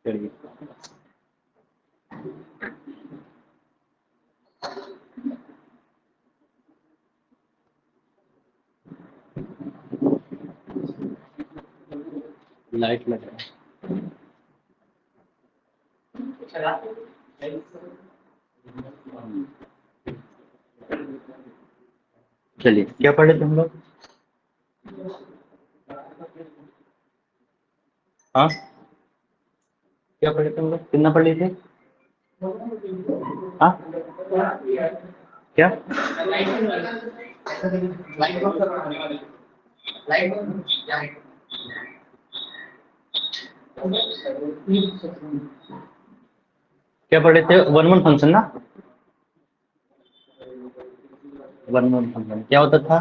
चलिए लाइट लग रहा है। चलिए क्या पढ़े थे हम लोग? हाँ क्या पढ़े थे हम लोग? कितना पढ़े थे? हाँ क्या? क्या पढ़े थे? वन वन फंक्शन ना? वन वन फंक्शन क्या होता था?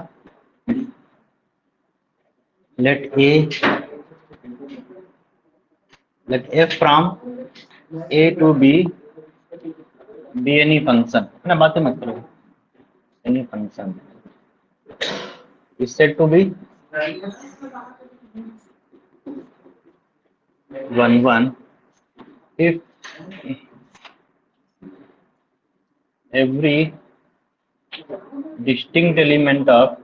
let f from a to b be any function है ना, बातें मत करो। any function is said to be one one if every distinct element of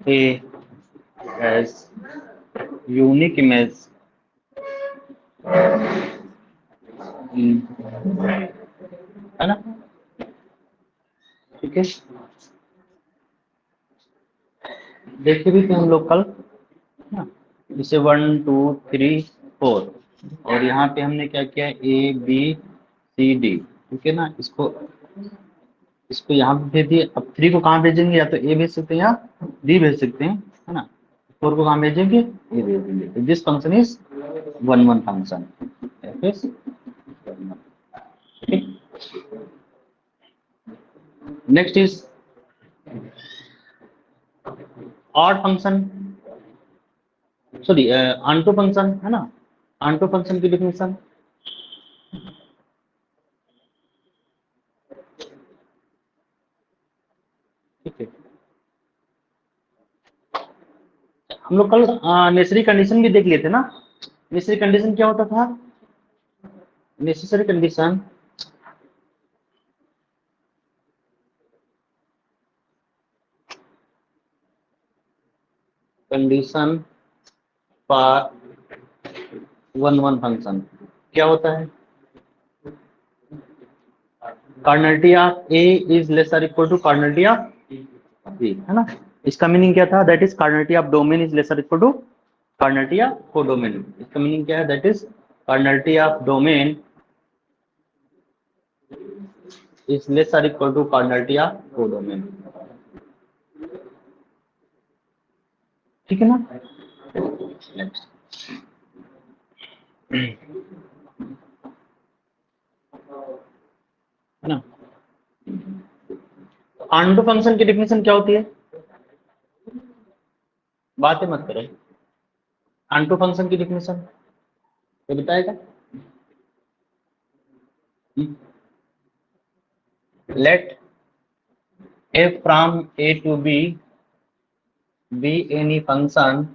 a has unique image है ना, ठीक है। देखे भी थे हम लोग कल ना, जैसे 1 2 3 4 और यहाँ पे हमने क्या किया, ए बी सी डी, ठीक है ना। इसको यहाँ पे भेज दिए। अब 3 को कहाँ भेजेंगे? या तो ए भेज सकते हैं या डी भेज सकते हैं, है ना। 4 को कहाँ भेजेंगे? ए भेज देंगे। This function is one one function. Next is odd function, sorry onto function, है ना। आंटो फंक्शन की डेफिनेशन ठीक है। हम लोग कल नेसेसरी कंडीशन भी देख लेते ना। नेसेसरी कंडीशन क्या होता था? Necessary condition condition for one one function क्या होता है? Cardinality of A is less और equal to cardinality of B, है ना। इसका मीनिंग क्या था? That is cardinality of domain is less और equal to cardinality of codomain. इसका मीनिंग क्या है? That is cardinality of domain is less और equal to cardinality of codomain, ठीक है ना। नेक्स्ट है ना। आंटो फंक्शन की डेफिनेशन क्या होती है? बातें मत करो। आंटो फंक्शन की डेफिनेशन तो बताएगा। Let f from a to b be any function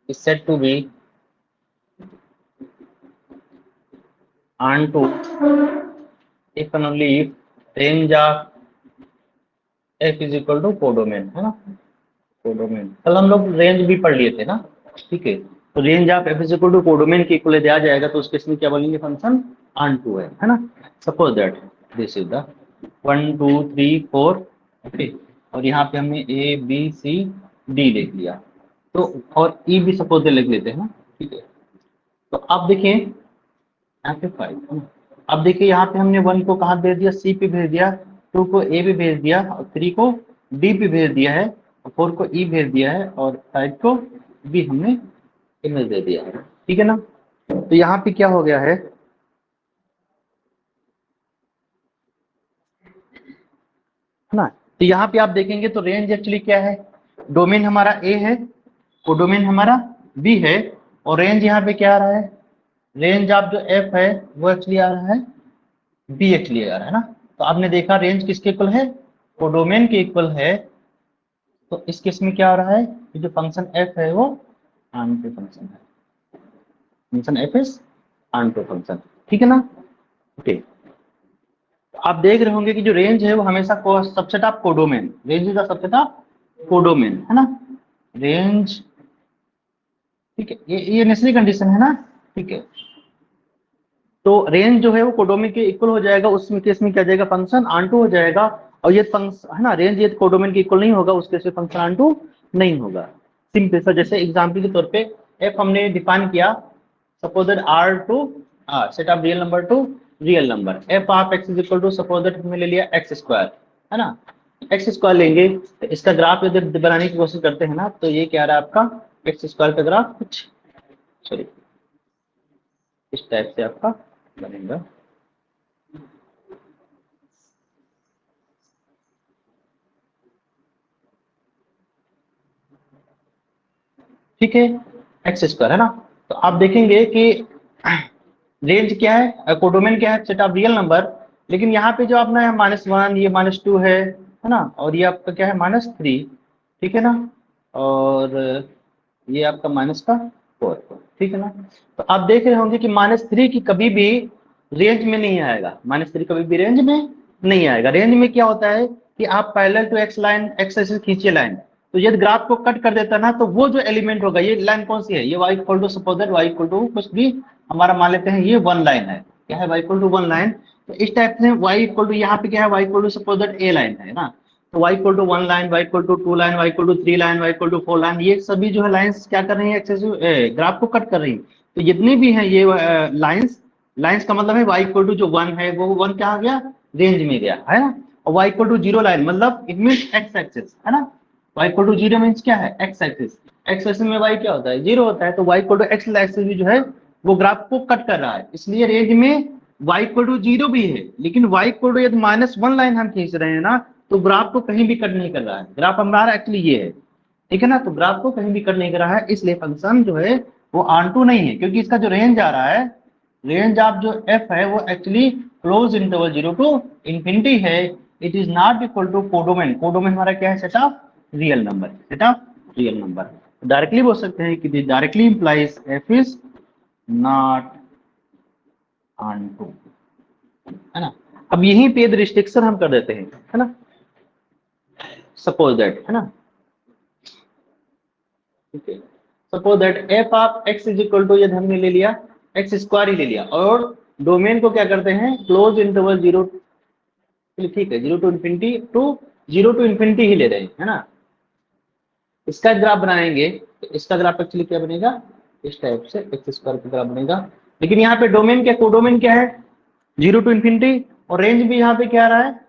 is said to be onto if and only if range of f is equal to codomain, है ना। कोडोमेन कल हम लोग रेंज भी पढ़ लिए थे ना, ठीक है। तो range of f is equal to codomain के इक्वल आ जाएगा, तो उस केस में क्या बोलेंगे? फंक्शन onto है ना। Suppose that this is the 1 2 3 4, okay. और यहाँ पे हमने ए बी सी डी लिख लिया, तो और ई भी सपोज लिख लेते हैं ना, ठीक है। तो अब देखिए यहाँ पे 5 है ना। अब देखिए यहाँ पे हमने 1 को कहाँ भेज दिया? सी पे भेज दिया, 2 को ए पे भेज दिया, और 3 को डी पे भेज दिया है, और 4 को ई भेज दिया है, और 5 को बी हमने इमेज दे दिया है, ठीक है ना। तो यहाँ पे क्या हो गया है ना। तो यहाँ पे आप देखेंगे तो रेंज एक्चुअली क्या है? डोमेन हमारा ए है, कोडोमेन हमारा बी है, और रेंज यहाँ पे क्या आ रहा है, रेंज आप जो एफ है वो एक्चुअली आ रहा है बी एक्चुअली आ रहा है ना। तो आपने देखा रेंज किसके इक्वल है, कोडोमेन के इक्वल है। तो इस केस में क्या हो रहा है कि जो फंक्शन एफ है वो आंटू फंक्शन है, function F is onto function, ठीक है ना। ओके, तो आप देख रहे होंगे कि जो रेंज है वो हमेशा subset of codomain, range is the subset of codomain, है ना। रेंज, ठीक है, ये नेसेसरी कंडीशन है ना, ठीक है। तो रेंज जो है वो कोडोमेन के इक्वल हो जाएगा, उसमें केस में क्या जाएगा, फंक्शन आंटू हो जाएगा। और ये फंक्शन है ना, रेंज ये कोडोमेन के इक्वल नहीं होगा, उस केस में फंक्शन आंटू नहीं होगा। सिंपल सा, जैसे एग्जांपल के तौर पे एफ हमने डिफाइन किया, suppose that R to R set of real number to real number, f of x is equal to suppose that हमने ले लिया एक्स स्क्वायर, है ना। एक्स स्क्वायर लेंगे तो इसका ग्राफ यदि बनाने की कोशिश करते हैं ना, तो ये क्या रहा है आपका एक्स स्क्वायर का ग्राफ कुछ सॉरी इस टाइप से आपका बनेगा। ठीक है, एक्स स्क्वायर है ना। तो आप देखेंगे कि रेंज क्या है, कोडोमेन क्या है, सेट ऑफ रियल नंबर। लेकिन यहाँ पे जो अपना है -1, ये -2 है ना, और ये आपका क्या है -3, ठीक है ना। और ये आपका -4, ठीक है ना। तो आप देख रहे होंगे कि -3 की कभी भी रेंज में नहीं आएगा, -3 कभी भी रेंज में नहीं आएगा। रेंज में क्या होता है कि आप parallel to X line, X axis खींचिए लाइन, तो यदि ग्राफ को कट कर देता है ना, तो वो जो एलिमेंट होगा, ये लाइन कौन सी है, ये y equal to suppose that y equal to कुछ भी हमारा मान लेते हैं, ये वन लाइन है, क्या है y equal to one line. तो इस टाइप से y इक्वल टू यहाँ पे क्या है, y equal to suppose that a line है ना। तो y equal to one line, y equal to two line, y equal to three line, y equal to four line, ये सभी जो है लाइंस क्या कर रही है, एक्सेसिव ग्राफ को कट कर रही है। तो जितनी भी है ये लाइंस, लाइंस का मतलब है y इक्वल टू जो वन है वो वन क्या आ गया, रेंज में गया है ना। और y equal to zero line मतलब इट मीन एक्स एक्सिस, है ना। y equal to zero means क्या है, एक्स एक्सिस, एक्स एक्सिस में y क्या होता है, जीरो होता है। तो y equal to x axis भी जो है वो ग्राफ को कट कर रहा है, इसलिए रेंज में y इक्वल टू जीरो भी है। लेकिन y इक्वल टू यदि -1 लाइन हम खींच रहे हैं ना, तो ग्राफ को कहीं भी कट नहीं कर रहा है, ग्राफ हमारा एक्चुअली ये है, ठीक है ना। तो ग्राफ को कहीं भी कट नहीं कर रहा है, इसलिए फंक्शन जो है वो ऑन नहीं है, क्योंकि इसका जो रेंज आ रहा है, रेंज ऑफ जो f है वो actually closed interval 0 to infinity है। It is not equal to codomain, codomain हमारा क्या है, set of real number, set of real number. Directly बोल सकते हैं कि directly implies f is not onto, है ना। अब यहीं पे रिस्ट्रिक्शन हम कर देते हैं, है ना, सपोज दैट, है ना, ठीक है। Suppose that f of x is equal to, यदि हमने ले लिया एक्स स्क्वायर ही ले लिया, और डोमेन को क्या करते हैं, क्लोज इंटरवल 0, ठीक है, 0 to infinity to 0 to infinity ही ले रहे हैं, है ना। इसका ग्राफ बनाएंगे तो इसका ग्राफ एक्चुअली क्या बनेगा, इस टाइप से एक्स स्क्वायर का ग्राफ बनेगा। लेकिन यहाँ पे डोमेन क्या, कोडोमेन क्या है, 0 टू इन्फिनिटी, और रेंज भी यहाँ पे क्या आ रहा है,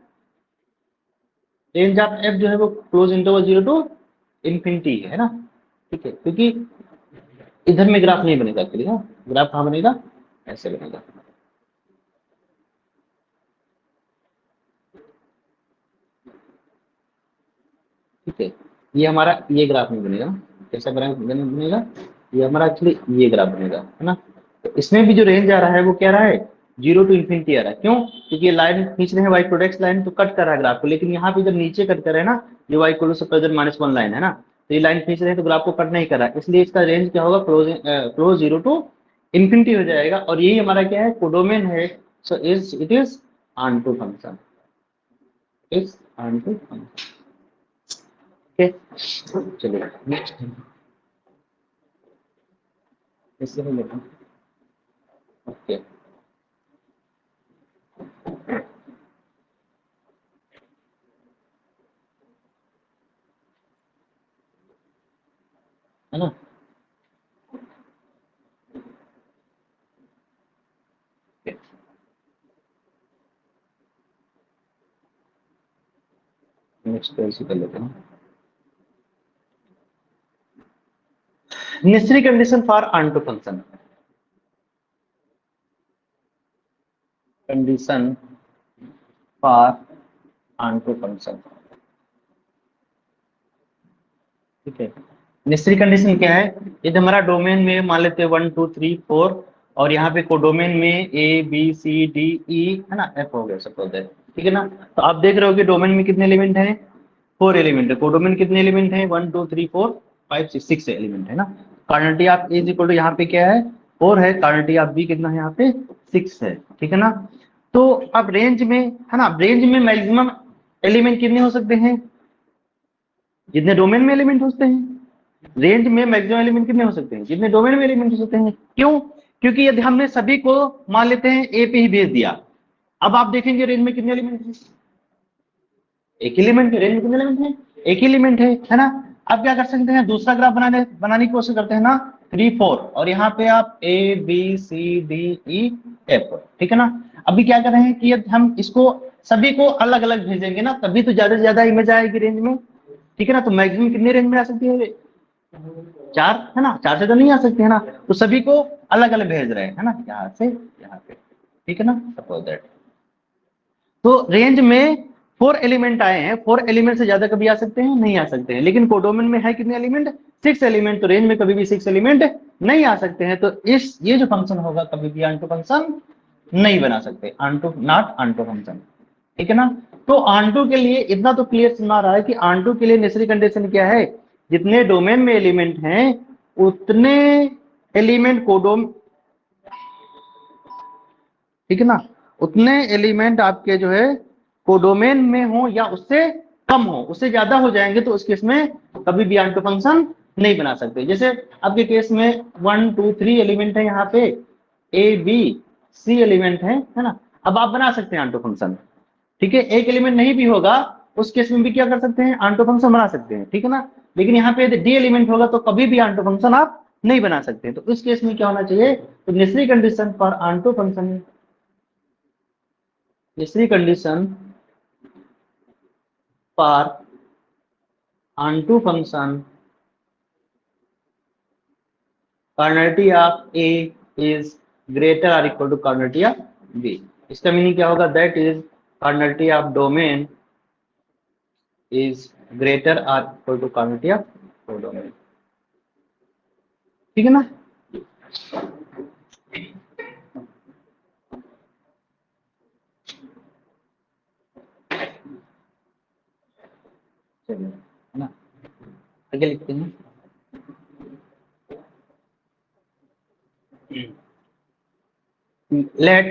रेंज ऑफ एफ जो है वो क्लोज इंटरवल 0 टू इन्फिनिटी है ना, ठीक है। क्योंकि इधर में ग्राफ नहीं बनेगा एक्चुअली, हाँ, ग्राफ कहाँ बनेगा, ऐसे बनेगा, ठीक है। ये हमारा ये ग्राफ नहीं बनेगा, कैसा बनेगा, ये हमारा एक्चुअली ये ग्राफ बनेगा, है ना। तो इसमें भी जो रेंज आ रहा है वो क्या रहा है, 0 टू इन्फिनिटी आ रहा है। क्यों, क्योंकि ये लाइन खींच रहे हैं वाई प्रोडक्ट लाइन, तो कट कर रहा है ग्राफ को। लेकिन यहाँ पे जब नीचे कट कर रहे हैं ना, ये वाई को -1 लाइन है ना, तो ये लाइन खींच रहे हैं तो ग्राफ को कट नहीं कर रहा है, इसलिए इसका रेंज क्या होगा, क्लोज 0 टू इन्फिनिटी हो जाएगा। और यही हमारा क्या है, कोडोमेन है। So is it is onto function, is onto function, okay. चलिए नेक्स्ट इससे हम लेते हैं, ओके, है ना। नेक्स्ट ऐसे कर लेते हैं, necessary condition for onto function, condition for onto function, ठीक है। नेसेसरी कंडीशन क्या है, यदि हमारा डोमेन में मान लेते हैं 1 2 3 4 और यहाँ पे कोडोमेन में ए बी सी डी ई है ना, एफ हो गया सपोज दैट, ठीक है ना। तो आप देख रहे हो कि डोमेन में कितने एलिमेंट हैं, 4 एलिमेंट है। कोडोमेन कितने एलिमेंट हैं, 1 2 3 4 5 6, 6 एलिमेंट है ना। Cardinality of A is equal to यहाँ पे क्या है 4 है, कार्डिनलिटी ऑफ बी कितना है यहाँ पे 6 है, ठीक है ना। तो अब रेंज में है ना, रेंज में मैक्सिमम एलिमेंट कितने हो सकते हैं, जितने डोमेन में एलिमेंट होते हैं। रेंज में मैक्सिमम एलिमेंट कितने हो सकते हैं, जितने डोमेन में एलिमेंट हो सकते हैं। क्यों, क्योंकि यदि हमने सभी को मान लेते हैं ए पे ही भेज दिया, अब आप देखेंगे रेंज में कितने एलिमेंट हैं, एक एलिमेंट है। रेंज में कितने एलिमेंट हैं, एक ही एलिमेंट है ना। अब क्या कर सकते हैं, दूसरा ग्राफ बनाने की कोशिश करते हैं ना, 3 4 और यहाँ पे आप A B C D E F, ठीक है ना। अभी क्या कर रहे हैं कि यदि हम इसको सभी को अलग अलग भेजेंगे ना, तभी तो ज्यादा से ज्यादा इमेज आएगी रेंज में, ठीक है ना। तो मैक्सिमम कितने रेंज में आ सकती है, 4 है ना, 4 से तो नहीं आ सकते है ना। तो सभी को अलग अलग भेज रहे हैं है ना, यहाँ से यहाँ पे, ठीक है ना, सपोज दैट। तो रेंज में 4 एलिमेंट आए हैं, 4 एलिमेंट से ज्यादा कभी आ सकते हैं, नहीं आ सकते हैं। लेकिन कोडोमेन में है कितने एलिमेंट, 6 एलिमेंट, तो रेंज में कभी भी 6 एलिमेंट नहीं आ सकते हैं। तो इस ये जो फंक्शन होगा कभी भी ऑनटू फंक्शन नहीं बना सकते, ऑनटू नॉट ऑनटू फंक्शन, ठीक है ना। तो ऑनटू के लिए इतना तो क्लियर सुना रहा है कि ऑनटू के लिए नेसेसरी कंडीशन क्या है, जितने डोमेन में एलिमेंट हैं उतने एलिमेंट कोडोम, ठीक है ना, उतने एलिमेंट आपके जो है कोडोमेन में हो या उससे कम हो, उससे ज्यादा हो जाएंगे तो उस केस में कभी भी ऑनटू फंक्शन नहीं बना सकते। जैसे आपके केस में 1 2 3 एलिमेंट है यहाँ पे, ए बी सी एलिमेंट है ना। अब आप बना सकते हैं ऑनटू फंक्शन, ठीक है। एक एलिमेंट नहीं भी होगा उस केस में भी क्या कर सकते हैं, ऑनटू फंक्शन बना सकते हैं, ठीक है ना। लेकिन यहाँ पे डी एलिमेंट होगा तो कभी भी ऑनटू फंक्शन आप नहीं बना सकते। तो इस केस में क्या होना चाहिए, तो necessary condition for onto function, तीसरी condition for onto function, cardinality of A is greater और equal to cardinality of B. इसका मीनिंग क्या होगा, that is cardinality of domain is greater और equal to cardinality of codomain, ठीक है ना। चलिए है ना, आगे लिखते हैं। Let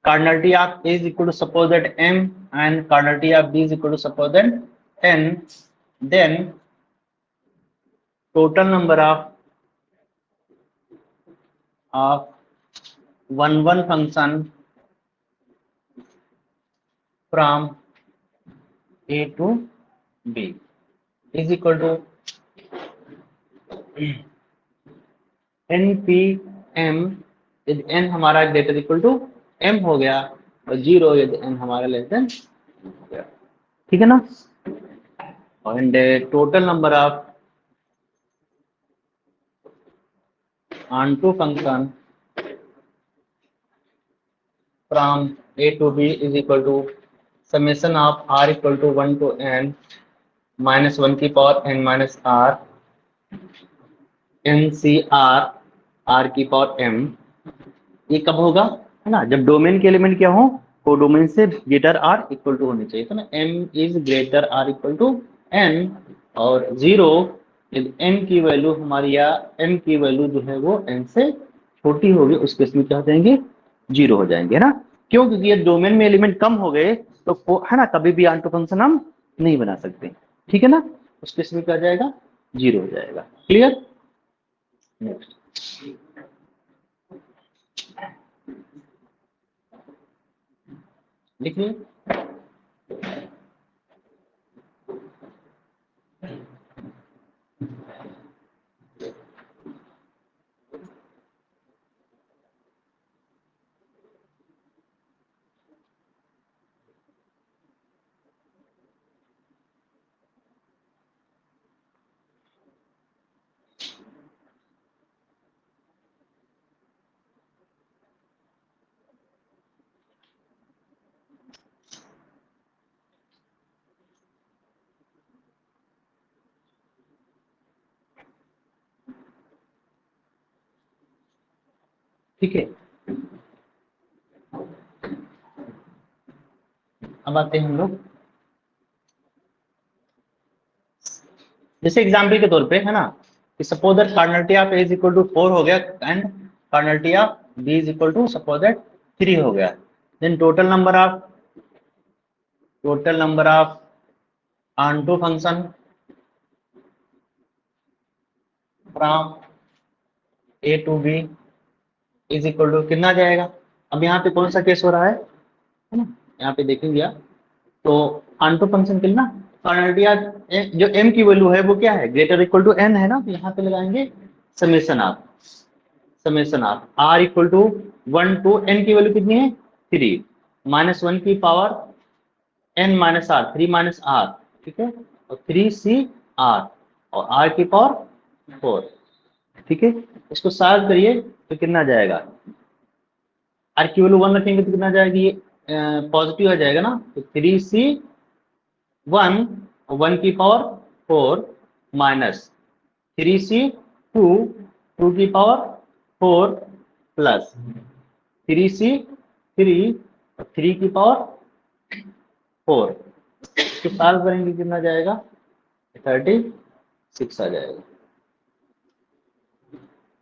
cardinality of A is equal to suppose that M and cardinality of B is equal to suppose that N, then total number of one function from A to B is equal to NPM यदि n हमारा greater equal to m हो गया और 0 यदि n हमारा less than हो गया, ठीक है ना। And total number of onto function from A to B is equal to summation of r equal to 1 to n minus 1 की power n minus r n c r की power m। ये कब होगा, है ना, जब डोमेन के element क्या हो, को डोमेन से ग्रेटर आर इक्वल टू होने चाहिए, तो ना m is greater or equal to n और 0 यदि n की वैल्यू हमारी या m की वैल्यू जो है वो n से छोटी होगी उस केस में क्या हो जाएंगे, 0 हो जाएंगे, है ना। क्यों, क्योंकि ये डोमेन में एलिमेंट कम हो गए तो है ना कभी भी ऑनटू फंक्शन हम नहीं बना सकते, ठीक है ना। उस केस में क्या हो जाएगा, 0 हो जाएगा। क्लियर, नेक्स्ट लिखिए। ठीक है। अब आते हैं हम लोग, जैसे एग्जाम्पल के तौर पे है ना, कि suppose that cardinality of A is equal to 4 हो गया and cardinality of B is equal to suppose that 3 हो गया, then total number of onto function from A to B is equal to कितना जाएगा। अब यहाँ पे कौन सा केस हो रहा है ना, यहाँ पे देखेंगे आप, तो ऑनटू फंक्शन के लिए ना कार्डिनलिटी जो m की वैल्यू है वो क्या है, ग्रेटर इक्वल टू n है ना, तो यहाँ पे लगाएंगे summation of r equal to 1 to n की वैल्यू कितनी है 3 माइनस 1 की power n minus r 3 minus r, ठीक है, और 3 c r और r की पावर 4, ठीक है। इसको सॉल्व करिए तो कितना जाएगा, r की वैल्यू 1 रखेंगे तो कितना जाएगी, ये पॉजिटिव आ जाएगा ना, तो 3c1 1 की पावर 4 माइनस 3c2 2 की पावर 4 प्लस 3c3 3 की पावर 4, तो सॉल्व करेंगे कितना जाएगा 36 आ जाएगा।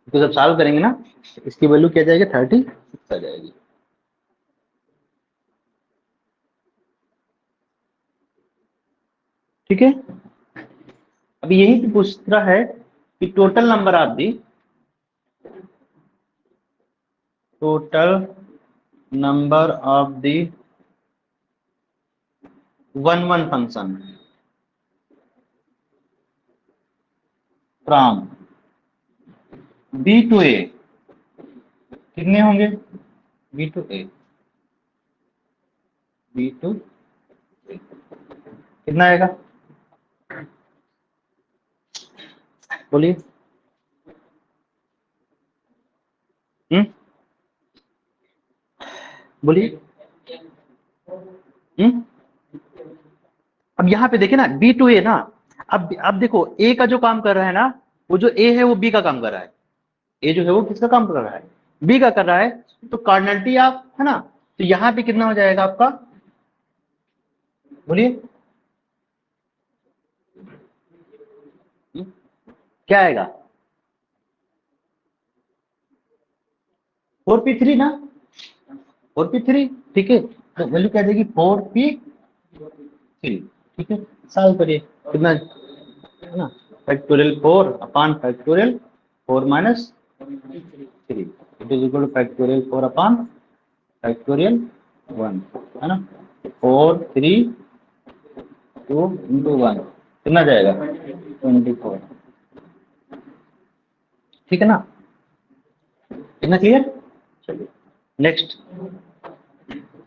तो जब सॉल्व करेंगे ना इसकी वैल्यू क्या जाएगी 36 आ जाएगी। ठीक है, अब यही तो पूछ रहा है कि total number of the one function from B to A कितने होंगे, बी टू ए कितना आएगा बोलिए। बोलिए। अब यहाँ पे देखिए ना बी टू ए ना, अब देखो ए का जो काम कर रहा है ना, वो जो ए है वो बी का काम कर रहा है, ए जो है वो किसका काम कर रहा है, बी का कर रहा है, तो कार्डिनलिटी आप है ना, तो यहाँ पे कितना हो जाएगा आपका, बोलिए क्या आएगा 4p3 ना, 4p3, ठीक है, तो वैल्यू क्या जाएगी 4p3, ठीक है, सॉल्व करिए कितना है ना, factorial 4 upon factorial 4 minus 3 it is equal two factorial 4 upon factorial 1 है ना, 4 3 2 इंटू 1 कितना जाएगा 24, ठीक है ना, कितना क्लियर। चलिए नेक्स्ट,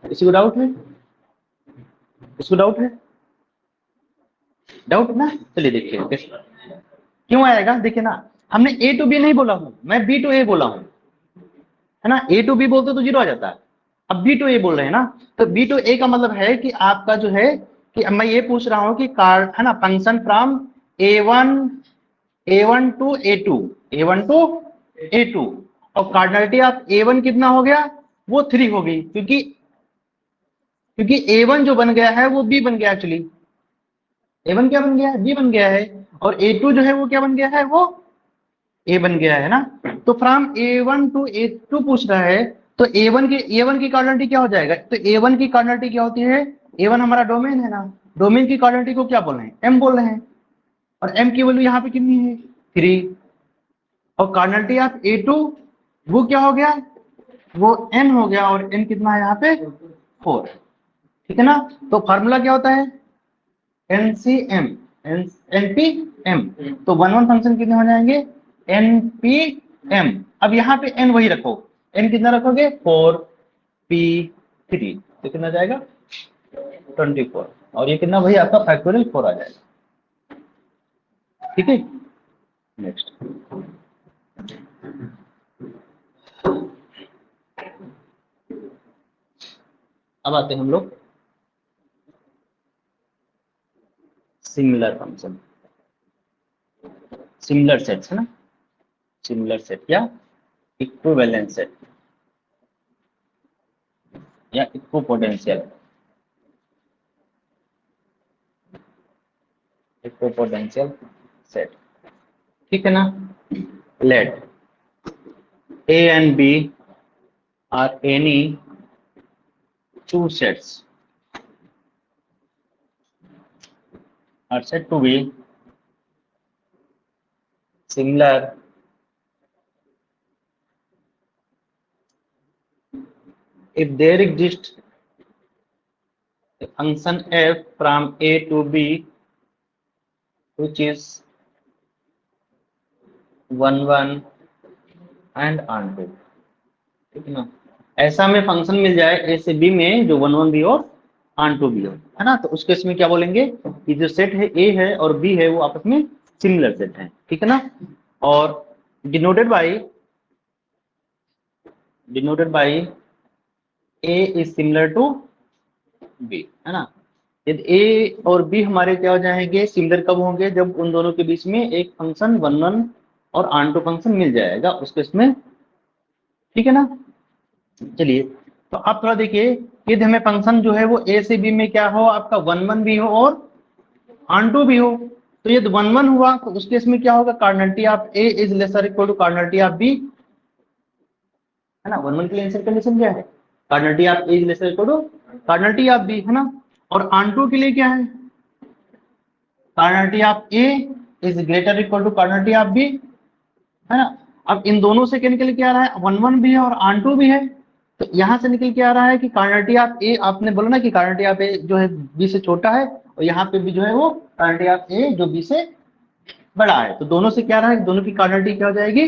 किसी को डाउट है, किसी को डाउट ना, चलिए देखिए क्यों आएगा, देखिए ना हमने ए टू बी नहीं बोला हूं, मैं बी टू ए बोला हूं, है ना, ए टू बी बोलते तो जीरो आ जाता है, अब बी टू ए बोल रहे हैं ना, तो बी टू ए का मतलब है कि आपका जो है कि मैं ये पूछ रहा हूं कि कार है ना function from A one to A two और कार्डिनलिटी ऑफ ए1 कितना हो गया, वो 3 हो गई, क्योंकि ए1 जो बन गया है वो बी बन गया, एक्चुअली ए1 क्या बन गया है, बी बन गया है, और ए2 जो है वो क्या बन गया है, वो ए बन गया है ना, तो फ्रॉम ए1 टू ए2 पूछ रहा है, तो ए1 की कार्डिनलिटी क्या हो जाएगा, तो ए1 की कार्डिनलिटी क्या होती है, ए1 हमारा डोमेन है ना, डोमेन की कार्डिनलिटी को क्या बोल रहे हैं, एम बोल रहे हैं, और एम की वैल्यू यहाँ पे कितनी है 3, और कार्डिनलिटी ऑफ ए2 वो क्या हो गया, वो n हो गया, और n कितना है यहाँ पे 4, ठीक है ना, तो फार्मूला क्या होता है एनसीएम एनपीएम, तो वन फंक्शन कितने हो जाएंगे एनपीएम, अब यहाँ पे n वही रखो, n कितना रखोगे 4p3, तो कितना जाएगा 24, और ये कितना वही आपका फैक्टोरियल 4 आ जाएगा, ठीक है। नेक्स्ट, अब आते हैं हम लोग सिमिलर फंक्शन, सिमिलर सेट्स है ना, सिमिलर सेट या इक्विवेलेंट सेट, या इक्विपोटेंशियल, इक्विपोटेंशियल सेट, ठीक है ना। Let A and B are any two sets are said to be similar if there exists a function f from A to B which is 1 1 and onto, ठीक है ना। ऐसा हमें function मिल जाए ए से बी में जो 1 1 भी हो ऑन टू भी हो, है ना, तो उस केस में क्या बोलेंगे कि जो सेट है ए है और बी है वो आपस में सिमिलर सेट है, ठीक है ना। और denoted by A is similar to B, है ना। यदि ए और बी हमारे क्या हो जाएंगे सिमिलर, कब होंगे, जब उन दोनों के बीच में एक फंक्शन 1 1 और ऑन टू फंक्शन मिल जाएगा उस केस में, ठीक है ना। चलिए तो आप थोड़ा देखिए, यदि हमें फंक्शन जो है वो ए से बी में क्या हो, आपका 1 1 भी हो और ऑन टू भी हो, तो यदि 1 1 हुआ तो उस केस में क्या होगा, cardinality of A is lesser equal to cardinality of B, है ना। 1 1 के लिए आंसर कंडीशन क्या है, cardinality of A is lesser equal to cardinality of B, है ना। और ऑन टू के लिए क्या है, cardinality of A is greater equal to cardinality of B, है ना। अब इन दोनों से क्या निकल के आ रहा है, 1 1 भी है और ऑन टू भी है, तो यहां से निकल के आ रहा है कि कार्डिनलिटी ऑफ ए, आपने बोला ना कि कार्डिनलिटी ऑफ ए जो है बी से छोटा है, और यहाँ पे भी जो है वो कार्डिनलिटी ऑफ ए जो बी से बड़ा है, तो दोनों से क्या रहा है, दोनों की कार्डिनलिटी क्या हो जाएगी,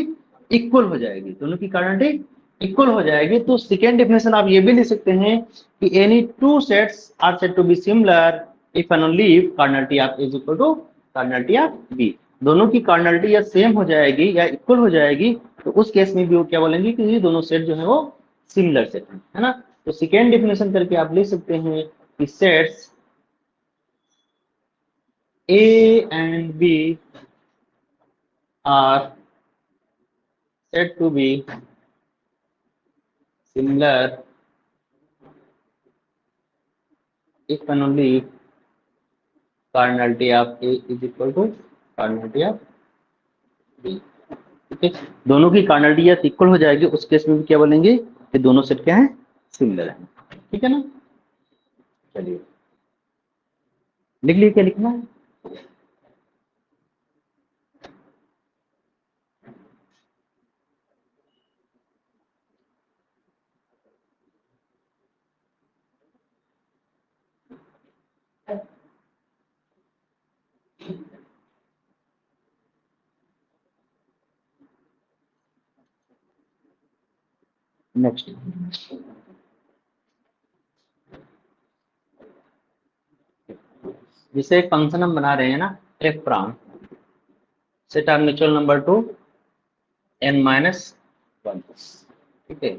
इक्वल हो जाएगी, दोनों की कार्डिनलिटी इक्वल हो जाएगी। तो सेकेंड डेफिनेशन आप ये भी लिख सकते हैं कि any two sets are said to be similar if and only if cardinality of A is equal to cardinality of B, दोनों की कार्डिनलिटी या सेम हो जाएगी या इक्वल हो जाएगी, तो उस केस में भी वो क्या बोलेंगे कि ये दोनों सेट जो है वो सिमिलर सेट है ना। तो सेकेंड डेफिनेशन करके आप लिख सकते हैं कि sets A and B are said to be similar if and only if cardinality of A is equal to cardinality of B, ठीक है। दोनों की कार्डिनलिटी या इक्वल हो जाएगी उस केस में भी क्या बोलेंगे कि दोनों सेट क्या है, सिमिलर है, ठीक है ना। चलिए लिख लिए, क्या लिखना है, नेक्स्ट जिसे एक फंक्शन हम बना रहे हैं ना, f from set of natural number to n minus 1, ठीक है,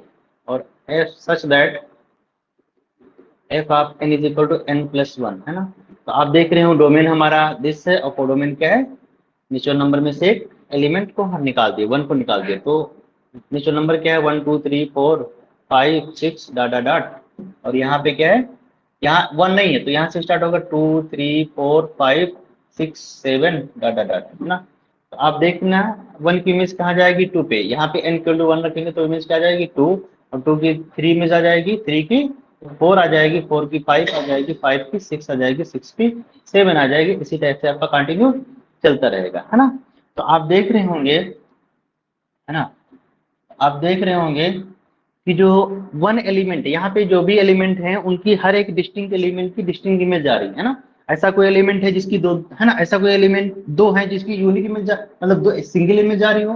और f such that f of n is equal to n plus 1, है ना। तो आप देख रहे हो डोमेन हमारा दिस है और कोडोमेन क्या है, नेचुरल नंबर में से एक एलिमेंट को हम निकाल दिए, 1 को निकाल दिए, तो नेचुरल नंबर क्या है 1 2 3 4 5 6 डॉट डॉट डॉट, और यहाँ पे क्या है, यहाँ 1 नहीं है तो यहाँ से स्टार्ट होगा 2 3 4 5 6 7 डॉट डॉट डॉट, है ना। तो आप देखना 1 की इमेज कहाँ जाएगी 2 पे, यहाँ पे n इक्वल टू 1 रखेंगे तो इमेज क्या जाएगी 2, और 2 की 3 इमेज आ जाएगी, 3 की 4 आ जाएगी, 4 की 5 आ जाएगी, 5 की 6 आ जाएगी, 6 की 7 आ जाएगी, इसी टाइप से आपका कंटिन्यू चलता रहेगा, है ना। तो आप देख रहे होंगे, है ना, आप देख रहे होंगे कि जो वन एलिमेंट है यहाँ पे जो भी एलिमेंट है उनकी हर एक डिस्टिंक्ट एलिमेंट की डिस्टिंक्ट इमेज जा रही है ना। ऐसा कोई एलिमेंट है जिसकी दो, है ना, ऐसा कोई एलिमेंट दो है जिसकी यूनिक इमेज मतलब दो सिंगल इमेज जा रही हो,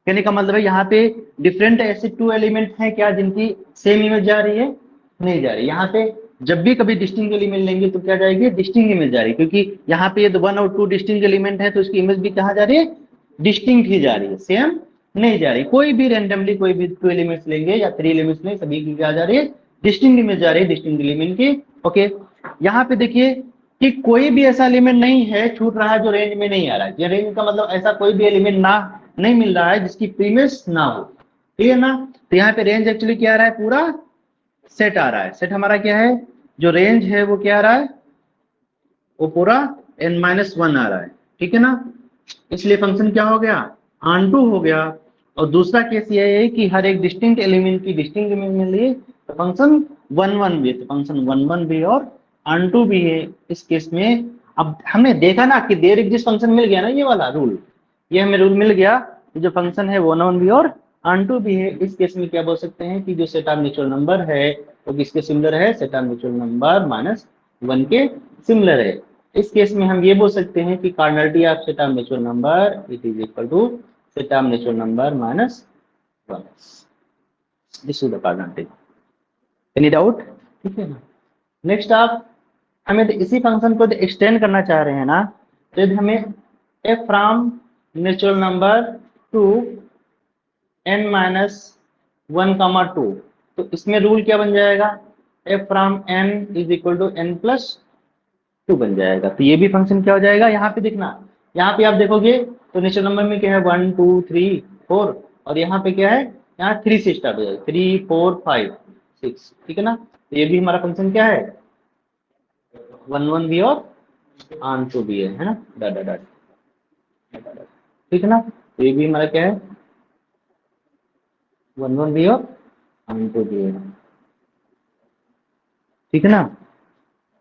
कहने का मतलब है यहाँ पे डिफरेंट ऐसे 2 एलिमेंट हैं क्या जिनकी सेम इमेज जा रही है, नहीं जा रही। यहाँ पे जब भी कभी डिस्टिंक्ट एलिमेंट लेंगे तो क्या जाएगी, डिस्टिंक्ट इमेज जा रही है, क्योंकि यहाँ पे ये 1 और 2 डिस्टिंक्ट एलिमेंट है तो इसकी इमेज भी कहाँ जा रही है, डिस्टिंक्ट ही जा रही है, सेम नहीं जा रही। कोई भी रैंडमली कोई भी 2 एलिमेंट्स लेंगे या 3 एलिमेंट्स लेंगे, सभी की क्या जा रही है, डिस्टिंक्ट इमेज जा रही है, डिस्टिंक्ट एलिमेंट की। ओके, यहाँ पे देखिए कि कोई भी ऐसा एलिमेंट नहीं है छूट रहा है जो रेंज में नहीं आ रहा है, ये रेंज का मतलब ऐसा कोई भी एलिमेंट ना नहीं मिल रहा है जिसकी प्रीमिस ना हो, क्लियर ना। तो यहाँ पे रेंज एक्चुअली क्या आ रहा है, पूरा सेट आ रहा है। सेट हमारा क्या है, जो रेंज है वो क्या आ रहा है, वो पूरा n-1 आ रहा है, ठीक है ना। इसलिए फंक्शन क्या हो गया, ऑन-टू हो गया। और दूसरा केस ये है कि हर एक डिस्टिंक्ट एलिमेंट की डिस्टिंक्ट इमेज मिल रही है, तो फंक्शन 1-1 भी है, तो फंक्शन 1-1 भी है और ऑन-टू भी है। इस केस में अब हमने देखा ना कि देयर एग्जिस्ट फंक्शन मिल गया ना, ये वाला रूल, ये हमें रूल मिल गया कि जो फंक्शन है 1-1 भी और ऑन-टू भी है। इस केस में क्या बोल सकते हैं कि जो सेट ऑफ नेचुरल नंबर है वो किसके सिमिलर है, सेट ऑफ नेचुरल नंबर -1 के सिमिलर है। इस केस में हम ये बोल सकते हैं कि cardinality of set of natural number it is equal to set of natural number -1। This is the cardinality. Any doubt, ठीक है ना। नेक्स्ट आप हमें तो इसी फंक्शन को एक्सटेंड करना चाह रहे हैं ना, तो यदि हमें f from natural number to n-1, 2, तो इसमें रूल क्या बन जाएगा, f from n is equal to n+2 बन जाएगा। तो ये भी फंक्शन क्या हो जाएगा, यहाँ पे देखना, यहाँ पे आप देखोगे तो नेचुरल नंबर में क्या है 1 2 3 4, और यहाँ पे क्या है, यहाँ 3 से स्टार्ट हो जाएगा, 3 4 5 6, ठीक है ना। तो ये भी हमारा फंक्शन क्या है, 1-1 भी और ऑन-टू भी है ना, डॉट डॉट डॉट, ठीक है ना। तो ये भी हमारा क्या है, 1-1 भी और ऑन-टू भी है, ठीक है ना।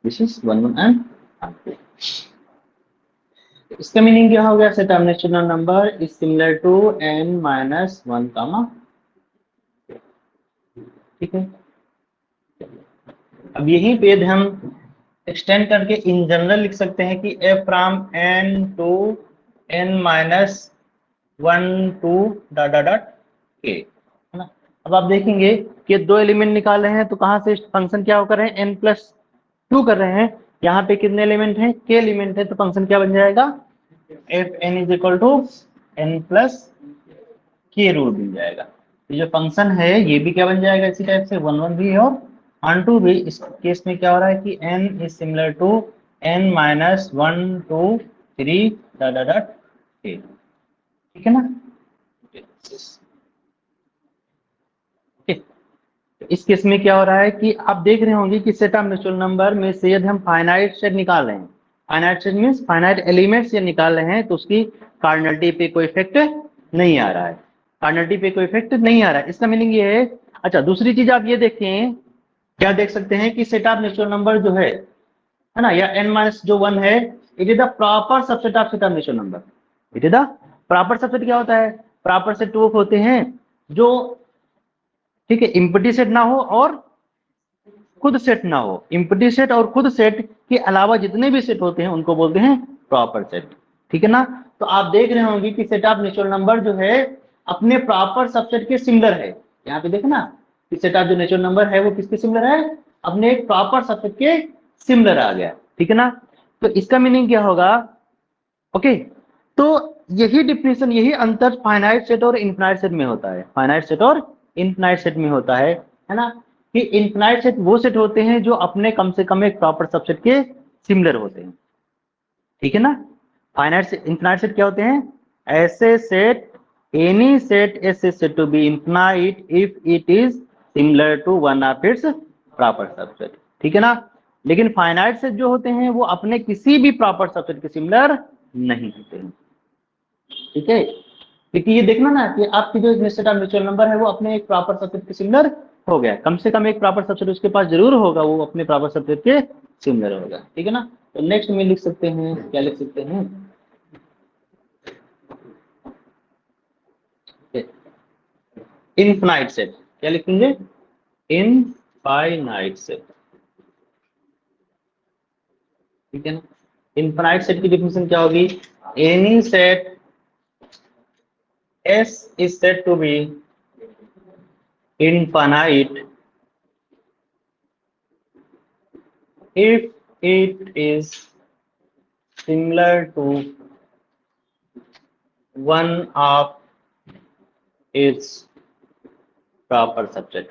This is 1-1 and onto. इसका मीनिंग क्या हो गया, set of natural number is similar to n-1, ठीक है। अब यही पे हम एक्सटेंड करके इन जनरल लिख सकते हैं कि f from n to n-1 to dot dot dot k, है ना। अब आप देखेंगे कि दो एलिमेंट निकाल रहे हैं, तो कहाँ से फंक्शन क्या कर रहे हैं, n+2 कर रहे हैं। यहाँ पे कितने एलिमेंट हैं, k एलिमेंट है, तो फंक्शन क्या बन जाएगा, fn is equal to n+k rule बन जाएगा। तो जो फंक्शन है ये भी क्या बन जाएगा, इसी टाइप से 1-1 भी है और ऑन-टू भी। इस केस में क्या हो रहा है कि n is similar to n-1 2 3 dot dot dot k, ठीक है ना। इस केस में क्या हो रहा है कि आप देख रहे होंगे कि सेट ऑफ नेचुरल नंबर में से यदि हम फाइनाइट सेट निकाल रहे हैं, finite set means finite elements ये निकाल रहे हैं, तो उसकी कार्डिनलिटी पे कोई इफेक्ट नहीं आ रहा है, कार्डिनलिटी पे कोई इफेक्ट नहीं आ रहा है। इसका मीनिंग ये है। अच्छा, दूसरी चीज आप ये देखें, क्या देख सकते हैं कि सेट ऑफ नेचुरल नंबर जो है ना, या n-1 है, it is the proper subset of set of natural number. It is the proper subset. क्या होता है, प्रॉपर सेट वो होते हैं जो, ठीक है, इम्पटी सेट ना हो और खुद सेट ना हो। इम्पटी सेट और खुद सेट के अलावा जितने भी सेट होते हैं उनको बोलते हैं प्रॉपर सेट, ठीक है ना। तो आप देख रहे होंगे कि सेट ऑफ नेचुरल नंबर जो है अपने प्रॉपर सबसेट के सिमिलर है। यहाँ पे देखना कि सेट ऑफ जो नेचुरल नंबर है वो किसके सिमिलर है, अपने एक प्रॉपर सबसेट के सिमिलर आ गया, ठीक है ना। तो इसका मीनिंग क्या होगा, ओके। तो यही डिफिनेशन, यही अंतर फाइनाइट सेट और इनफिनाइट सेट में होता है, फाइनाइट सेट और इनफिनाइट सेट में होता है ना। कि इनफिनाइट सेट वो सेट होते हैं जो अपने कम से कम एक प्रॉपर सबसेट के सिमिलर होते हैं, ठीक है ना। फाइनाइट सेट, इनफिनाइट सेट क्या होते हैं, ऐसे set, any set is said to be infinite if it is similar to one of its proper subset, ठीक है ना। लेकिन फाइनाइट सेट जो होते हैं वो अपने किसी भी प्रॉपर सबसेट के सिमिलर नहीं होते हैं, ठीक है। क्योंकि ये देखना ना कि आपकी जो सेट ऑफ नेचुरल नंबर है वो अपने एक प्रॉपर सबसेट के सिमिलर हो गया, कम से कम एक प्रॉपर सबसेट उसके पास जरूर होगा, वो अपने प्रॉपर सबसेट के सिमिलर होगा, ठीक है ना। तो नेक्स्ट में लिख सकते हैं, क्या लिख सकते हैं, इनफाइनाइट सेट। क्या लिखेंगे, इनफाइनाइट सेट, ठीक है ना। इनफाइनाइट सेट की डेफिनेशन क्या होगी, any set S is said to be infinite if it is similar to one of its proper subset,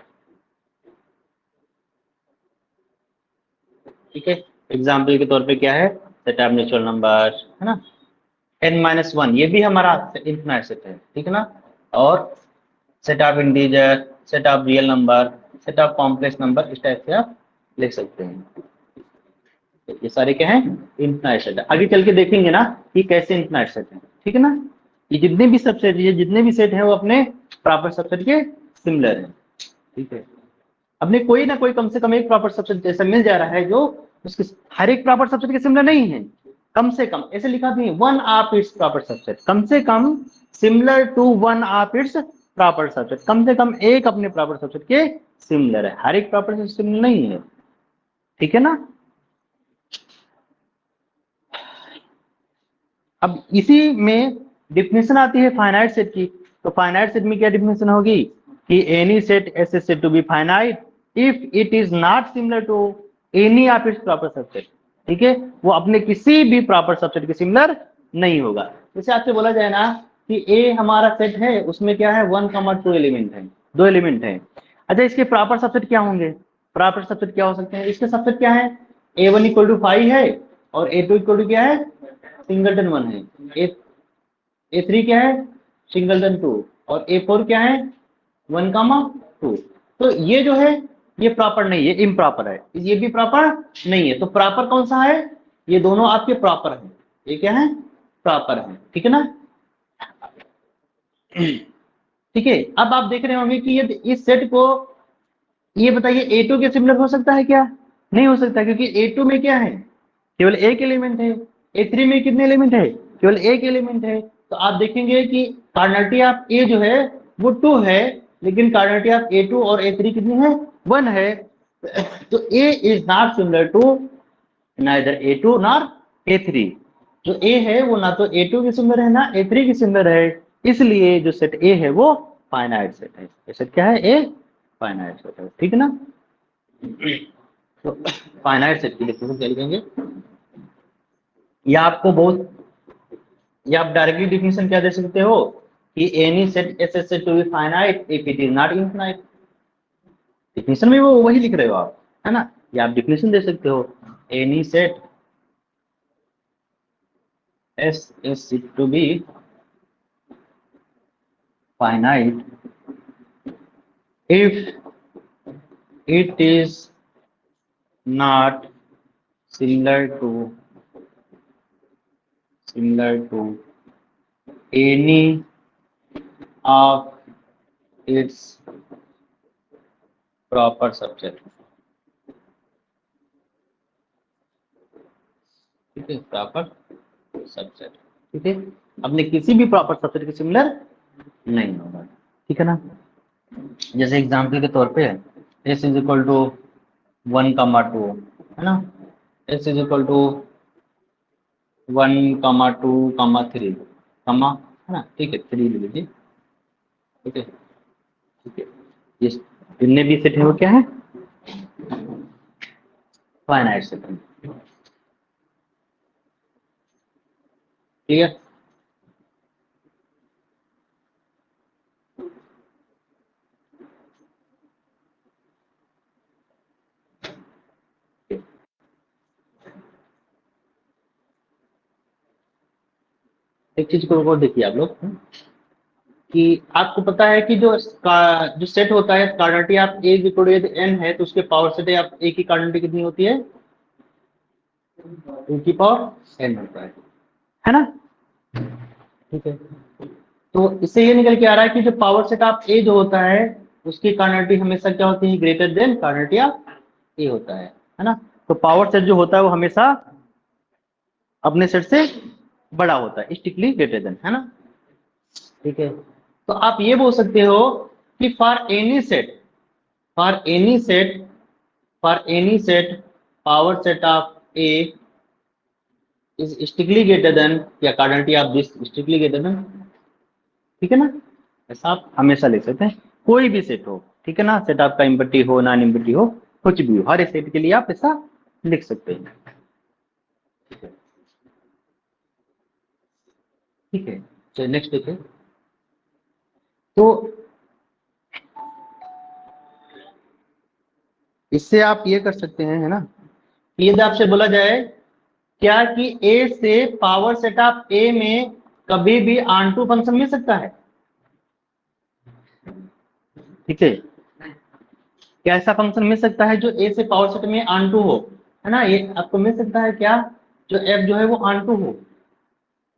ठीक है। एग्जाम्पल के तौर पे क्या है, सेट ऑफ नेचुरल नंबर है ना, n-1 ये भी हमारा इनफिनाइट सेट है, ठीक है ना। और set of integer, set of real number, set of complex number, इस टाइप से आप लिख सकते हैं। ये सारे क्या है, इनफाइनाइट सेट है। आगे चल के देखेंगे ना कि कैसे इनफाइनाइट सेट है, ठीक है ना। ये जितने भी सबसेट, ये जितने भी सेट हैं वो अपने प्रॉपर सबसेट के सिमिलर है, ठीक है। अपने कोई ना कोई कम से कम एक प्रॉपर सबसेट ऐसा मिल जा रहा है जो उसके हर एक प्रॉपर सबसेट के सिमिलर नहीं है, कम से कम ऐसे लिखा भी है, one of its proper subset, कम से कम similar to one of its proper subset, कम से कम एक अपने प्रॉपर सबसेट के सिमिलर है, हर एक प्रॉपर सबसेट सिमिलर नहीं है, ठीक है ना। अब इसी में डिफिनेशन आती है फाइनाइट सेट की। तो फाइनाइट सेट में क्या डिफिनेशन होगी कि any set S is said to be finite if it is not similar to any of its proper subset, ठीक है। वो अपने किसी भी प्रॉपर सबसेट के सिमिलर नहीं होगा। जैसे आपसे बोला जाए ना कि ए हमारा सेट है, उसमें क्या है 1, 2 एलिमेंट है, 2 एलिमेंट है। अच्छा, इसके प्रॉपर सबसेट क्या होंगे, प्रॉपर सबसेट क्या हो सकते हैं, इसके सबसेट क्या है, A1 = 5 है और A2 = क्या है, सिंगलटन 1 है, A3 क्या है, सिंगलटन 2 और A4 क्या है, 1, 2। तो ये जो है ये प्रॉपर नहीं है, इम्प्रॉपर है, ये भी प्रॉपर नहीं है। तो प्रॉपर कौन सा है, ये दोनों आपके प्रॉपर है, ये क्या है, प्रॉपर है, ठीक है ना। ठीक है, अब आप देख रहे होंगे कि ये इस सेट को, ये बताइए A2 के सिमिलर हो सकता है क्या, नहीं हो सकता, क्योंकि A2 में क्या है, केवल एक एलिमेंट है। A3 में कितने एलिमेंट है, केवल एक एलिमेंट है। तो आप देखेंगे कि कार्डिनलिटी ऑफ A जो है वो 2 है, लेकिन कार्डिनलिटी ऑफ A2 और A3 कितनी है, 1 है। तो A is not similar to neither A2 nor A3। जो A है वो ना तो A2 की सिमिलर है ना A3 की सिमिलर है, इसलिए जो सेट A है वो फाइनाइट सेट है। ये सेट क्या है, A फाइनाइट सेट है, ठीक है ना। तो फाइनाइट सेट के लिए क्या लिखेंगे, या आपको बहुत, या आप डायरेक्टली डिफिनेशन क्या दे सकते हो कि any set S is said to be finite if it is not infinite. Definition में वो वही लिख रहे हो आप, है ना, या आप डिफिनेशन दे सकते हो any set S is said to be finite if it is not similar to any of its proper subset, ठीक है, प्रॉपर सबसेट, ठीक है। अपने किसी भी प्रॉपर सबसेट के सिमिलर नहीं होगा, ठीक है ना। जैसे एग्जांपल के तौर पे S = 1, 2 है ना, S = 1, 2, 3 कमा, है ना, ठीक है, 3 ले लीजिए, ठीक है, ठीक है। ये जितने भी सेट है वो क्या है, फाइनाइट सेट है, ठीक है। एक चीज को और देखिए आप लोग कि आपको पता है कि जो सेट होता है कार्डिनलिटी आप A = n है, तो उसके पावर सेट आप A की कार्डिनलिटी कितनी होती है, 2n होता है ना, ठीक है। तो इससे ये निकल के आ रहा है कि जो पावर सेट ऑफ A जो होता है उसकी कार्डिनलिटी हमेशा क्या होती है, greater than cardinality of A होता है ना। तो पावर सेट जो होता है वो हमेशा अपने सेट से बड़ा होता है, स्ट्रिक्टली ग्रेटर देन, है ना, ठीक है। तो आप ये बोल सकते हो कि for any set power set of A is strictly greater than, या cardinality of this strictly greater than, ठीक है ना। ऐसा आप हमेशा लिख सकते हैं, कोई भी सेट हो, ठीक है ना, सेट आपका इम्पटी हो नॉन इम्पटी हो, कुछ भी हो, हर एक सेट के लिए आप ऐसा लिख सकते हैं, ठीक है। चलिए नेक्स्ट देखिए। तो इससे आप ये कर सकते हैं, है ना, कि यदि आपसे बोला जाए क्या कि A से पावर सेट ऑफ A में कभी भी ऑनटू फंक्शन मिल सकता है, ठीक है। क्या ऐसा फंक्शन मिल सकता है जो ए से पावर सेट में ऑन टू हो, है ना? ये आपको मिल सकता है क्या, जो एफ जो है वो ऑन टू हो,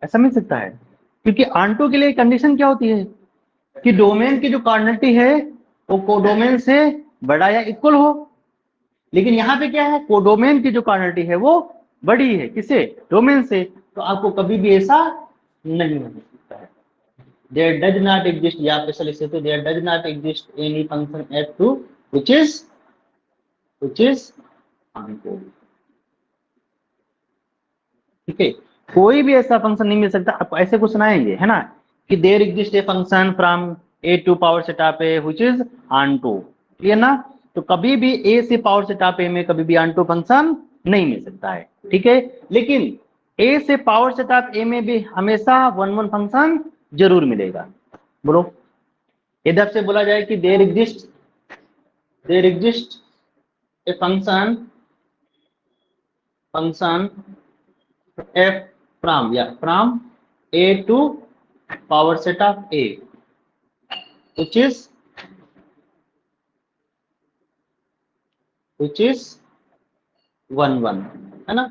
ऐसा मिल सकता है? क्योंकि ऑन टू के लिए कंडीशन क्या होती है कि डोमेन की जो क्वांटिटी है वो कोडोमेन से बड़ा या इक्वल हो। लेकिन यहाँ पे क्या है, कोडोमेन की जो क्वांटिटी है वो बड़ी है किसे, डोमेन से, तो आपको कभी भी ऐसा नहीं हो सकता है। देयर डज नॉट एग्जिस्ट, या आप ऐसा लिख सकते हो, there does not exist any function f2 which is uncool। ठीक है, कोई भी ऐसा फंक्शन नहीं मिल सकता आपको, ऐसे क्वेश्चन आएंगे है ना, कि there exist a function from A to power set of A which is onto, clear ना? तो कभी भी ए से पावर सेट ऑफ ए में कभी भी ऑन टू फंक्शन नहीं मिल सकता है, ठीक है? लेकिन ए से पावर सेट ऑफ ए में भी हमेशा वन वन फंक्शन जरूर मिलेगा। बोलो, इधर से बोला जाए कि there exist a function f from a to power set of a which is 1 1, है ना?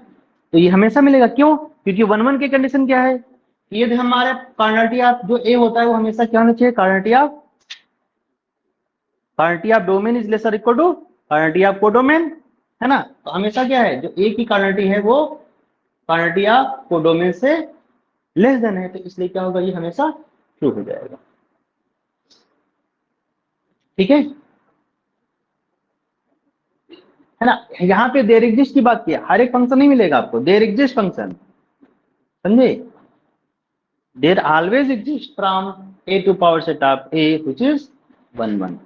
तो ये हमेशा मिलेगा, क्यों? क्योंकि 1 1 की कंडीशन क्या है, यदि हमारे क्वांटिटी ऑफ जो a होता है वो हमेशा क्या होना चाहिए, quantity of domain is lesser equal to quantity of codomain, है ना? तो हमेशा क्या है, जो a की क्वांटिटी है वो क्वांटिटी ऑफ कोडोमेन से लेस देन है, तो इसलिए क्या होगा, ये हमेशा ट्रू हो जाएगा। ठीक है ना? यहाँ पे देयर एग्जिस्ट की बात किया, हर एक फंक्शन नहीं मिलेगा आपको देयर एग्जिस्ट फंक्शन, समझे? There always exist from A to power set of A which is 1 1।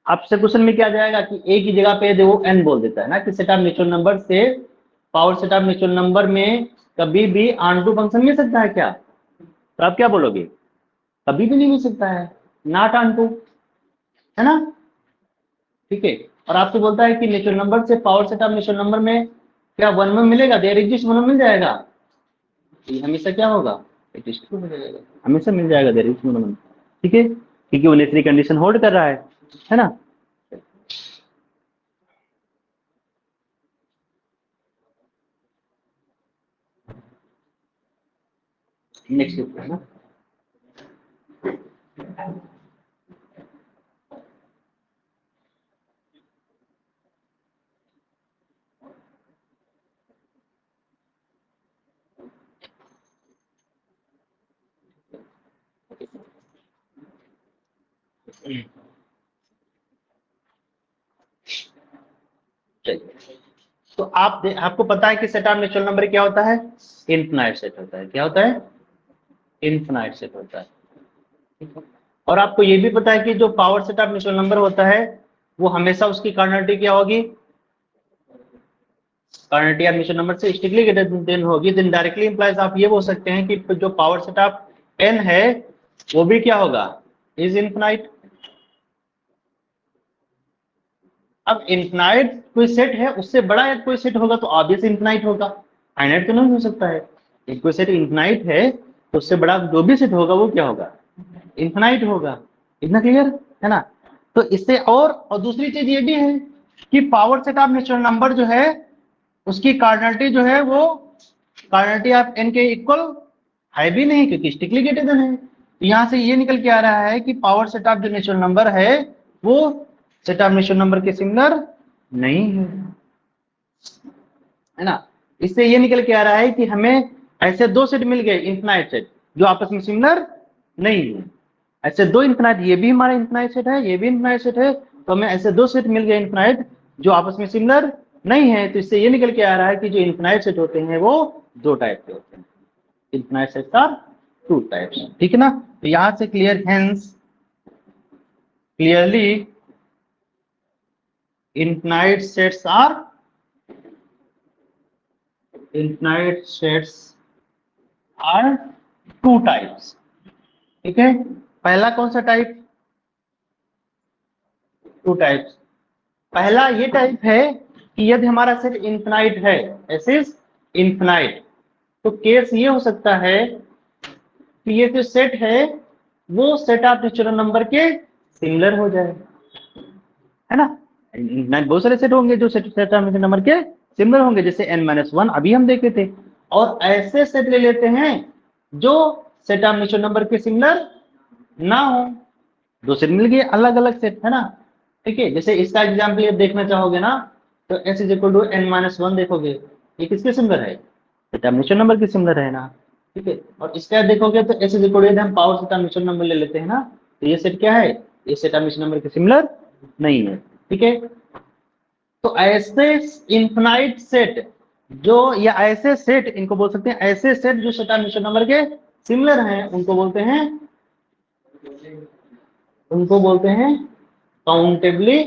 आपसे क्वेश्चन में क्या जाएगा कि ए की जगह पे जो एन बोल देता है ना, कि सेट ऑफ नेचुरल नंबर से power set of natural number में कभी भी ऑन टू फंक्शन मिल सकता है क्या? तो आप क्या बोलोगे, कभी भी नहीं मिल सकता है, नॉट ऑन टू, है ना? ठीक है, और आपसे बोलता है कि नेचुरल नंबर से power set of natural number में क्या 1 1 मिलेगा, देयर एग्जिस्ट 1 1 मिल जाएगा, ये हमेशा क्या होगा, ट्रू हो जाएगा, हमेशा मिल जाएगा देयर एग्जिस्ट 1 1। ठीक है, क्योंकि वो नेचुरल कंडीशन होल्ड कर रहा है ना? नेक्स्ट है ना, चलिए। तो आपको पता है कि सेट ऑफ नेचुरल नंबर क्या होता है, इनफिनाइट सेट होता है। क्या होता है, इनफिनाइट सेट होता है। और आपको ये भी पता है कि जो power set of natural number होता है वो हमेशा उसकी क्वांटिटी क्या होगी, क्वांटिटी ऑफ नेचुरल नंबर से स्ट्रिक्टली ग्रेटर देन होगी। देन डायरेक्टली इंप्लाइज आप ये बोल सकते हैं कि जो पावर सेट ऑफ n है वो भी क्या होगा, इज इनफिनाइट। अब इनफिनाइट कोई सेट है, उससे बड़ा कोई सेट होगा तो ऑब्वियस इनफिनाइट होगा, फाइनाइट तो नहीं हो सकता है। एक कोई सेट इनफिनाइट है तो उससे बड़ा जो भी सेट होगा वो क्या होगा, इनफिनाइट होगा। इतना क्लियर है ना? तो इससे और दूसरी चीज ये भी है कि power set of natural number जो है उसकी कार्डिनलिटी जो है वो कार्डिनलिटी ऑफ n के इक्वल है भी नहीं, क्योंकि स्ट्रिक्टली ग्रेटर देन है। तो यहाँ से ये निकल के आ रहा है कि पावर सेट ऑफ जो नेचुरल नंबर है वो सेट ऑफ नेचुरल नंबर के सिमिलर नहीं है ना? इससे ये निकल के आ रहा है कि हमें ऐसे दो सेट मिल गए इनफिनाइट सेट जो आपस में सिमिलर नहीं है। ऐसे दो इनफिनाइट, ये भी हमारा इनफिनाइट सेट है, ये भी इनफिनाइट सेट है, तो हमें ऐसे दो सेट मिल गए इनफिनाइट जो आपस में सिमिलर नहीं है। तो इससे ये निकल के आ रहा है कि जो इनफिनाइट सेट होते हैं वो दो टाइप के होते हैं, infinite sets are two types. ठीक है ना? तो यहां से clear, hence clearly infinite sets are two types। ठीक है, पहला कौन सा टाइप, टू टाइप्स। पहला ये टाइप है कि यदि हमारा सेट इनफिनाइट है, ऐसे इन्फिनाइट, तो केस ये हो सकता है कि ये जो सेट है वो सेट ऑफ नेचुरल नंबर के सिमिलर हो जाए, है ना। बहुत सारे सेट होंगे जो set set of natural number के सिमिलर होंगे, जैसे n-1 अभी हम देखे थे। और ऐसे सेट ले लेते हैं जो सेट ऑफ नेचुरल नंबर के सिमिलर ना हो, दो सेट मिल गए अलग अलग सेट, है ना। ठीक है, जैसे इसका एग्जाम्पल ये देखना चाहोगे ना, तो s is equal to n-1 देखोगे, ये किसके सिमिलर है, सेट ऑफ नेचुरल नंबर के सिमिलर है ना। ठीक है, और इसका देखोगे तो s इज इक्वल टू हम power set of natural number ले लेते हैं ना, तो ये सेट क्या है, ये सेट ऑफ नेचुरल नंबर के सिमिलर नहीं है। ठीक है, तो ऐसे इन्फिनाइट सेट जो, या ऐसे सेट, इनको बोल सकते हैं ऐसे सेट जो सेट ऑफ नेचुरल नंबर के सिमिलर हैं, उनको बोलते हैं काउंटेबली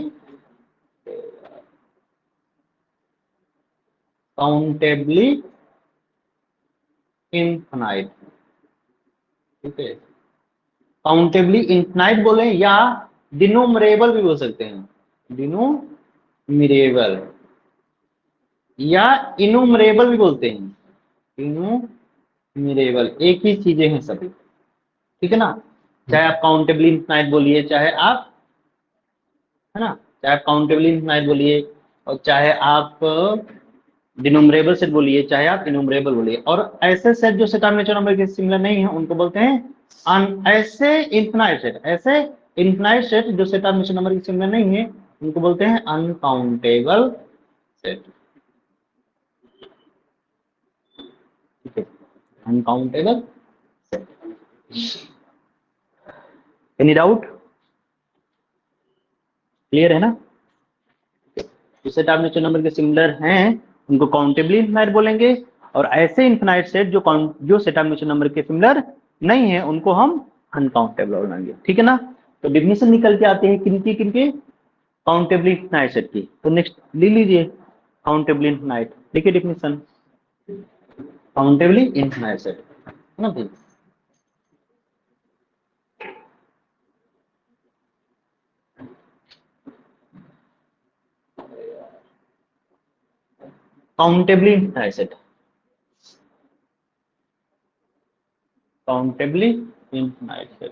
इन्फिनाइट। ठीक है, काउंटेबली इन्फिनाइट बोले या डिनोमरेबल भी बोल सकते हैं, डिनोमरेबल या इनुमरेबल भी बोलते हैं, इनुमरेबल एक ही चीजें हैं सभी। ठीक है ना, चाहे आप काउंटेबली इन्फिनाइट बोलिए, चाहे आप, है ना, चाहे आप काउंटेबली इन्फिनाइट बोलिए, और चाहे आप डिनोमरेबल सेट बोलिए, चाहे आप इनुमरेबल बोलिए। और ऐसे सेट जो सेट ऑफ नेचुरल नंबर के सिमिलर नहीं है उनको बोलते हैं ऐसे इन्फिनाइट सेट, ऐसे इन्फिनाइट सेट जो सेट ऑफ नेचुरल नंबर के सिमिलर नहीं है उनको बोलते हैं अनकाउंटेबल सेट। ठीक है, uncountable set. Any doubt, clear है ना। जो सेट ऑफ नेचुरल नंबर के सिमिलर हैं उनको काउंटेबली इन्फिनाइट बोलेंगे, और ऐसे इन्फिनाइट सेट जो सेट ऑफ नेचुरल नंबर के सिमिलर नहीं है उनको हम अनकाउंटेबल बोलेंगे। ठीक है ना, तो डिफिनेशन निकल के आते हैं किनके काउंटेबली इन्फिनाइट सेट की। तो नेक्स्ट ले लीजिए काउंटेबली इन्फिनाइट, देखिए डिफिनेशन काउंटेबली इन्फिनाइट सेट, है ना भाई। Countably infinite set, countably infinite set.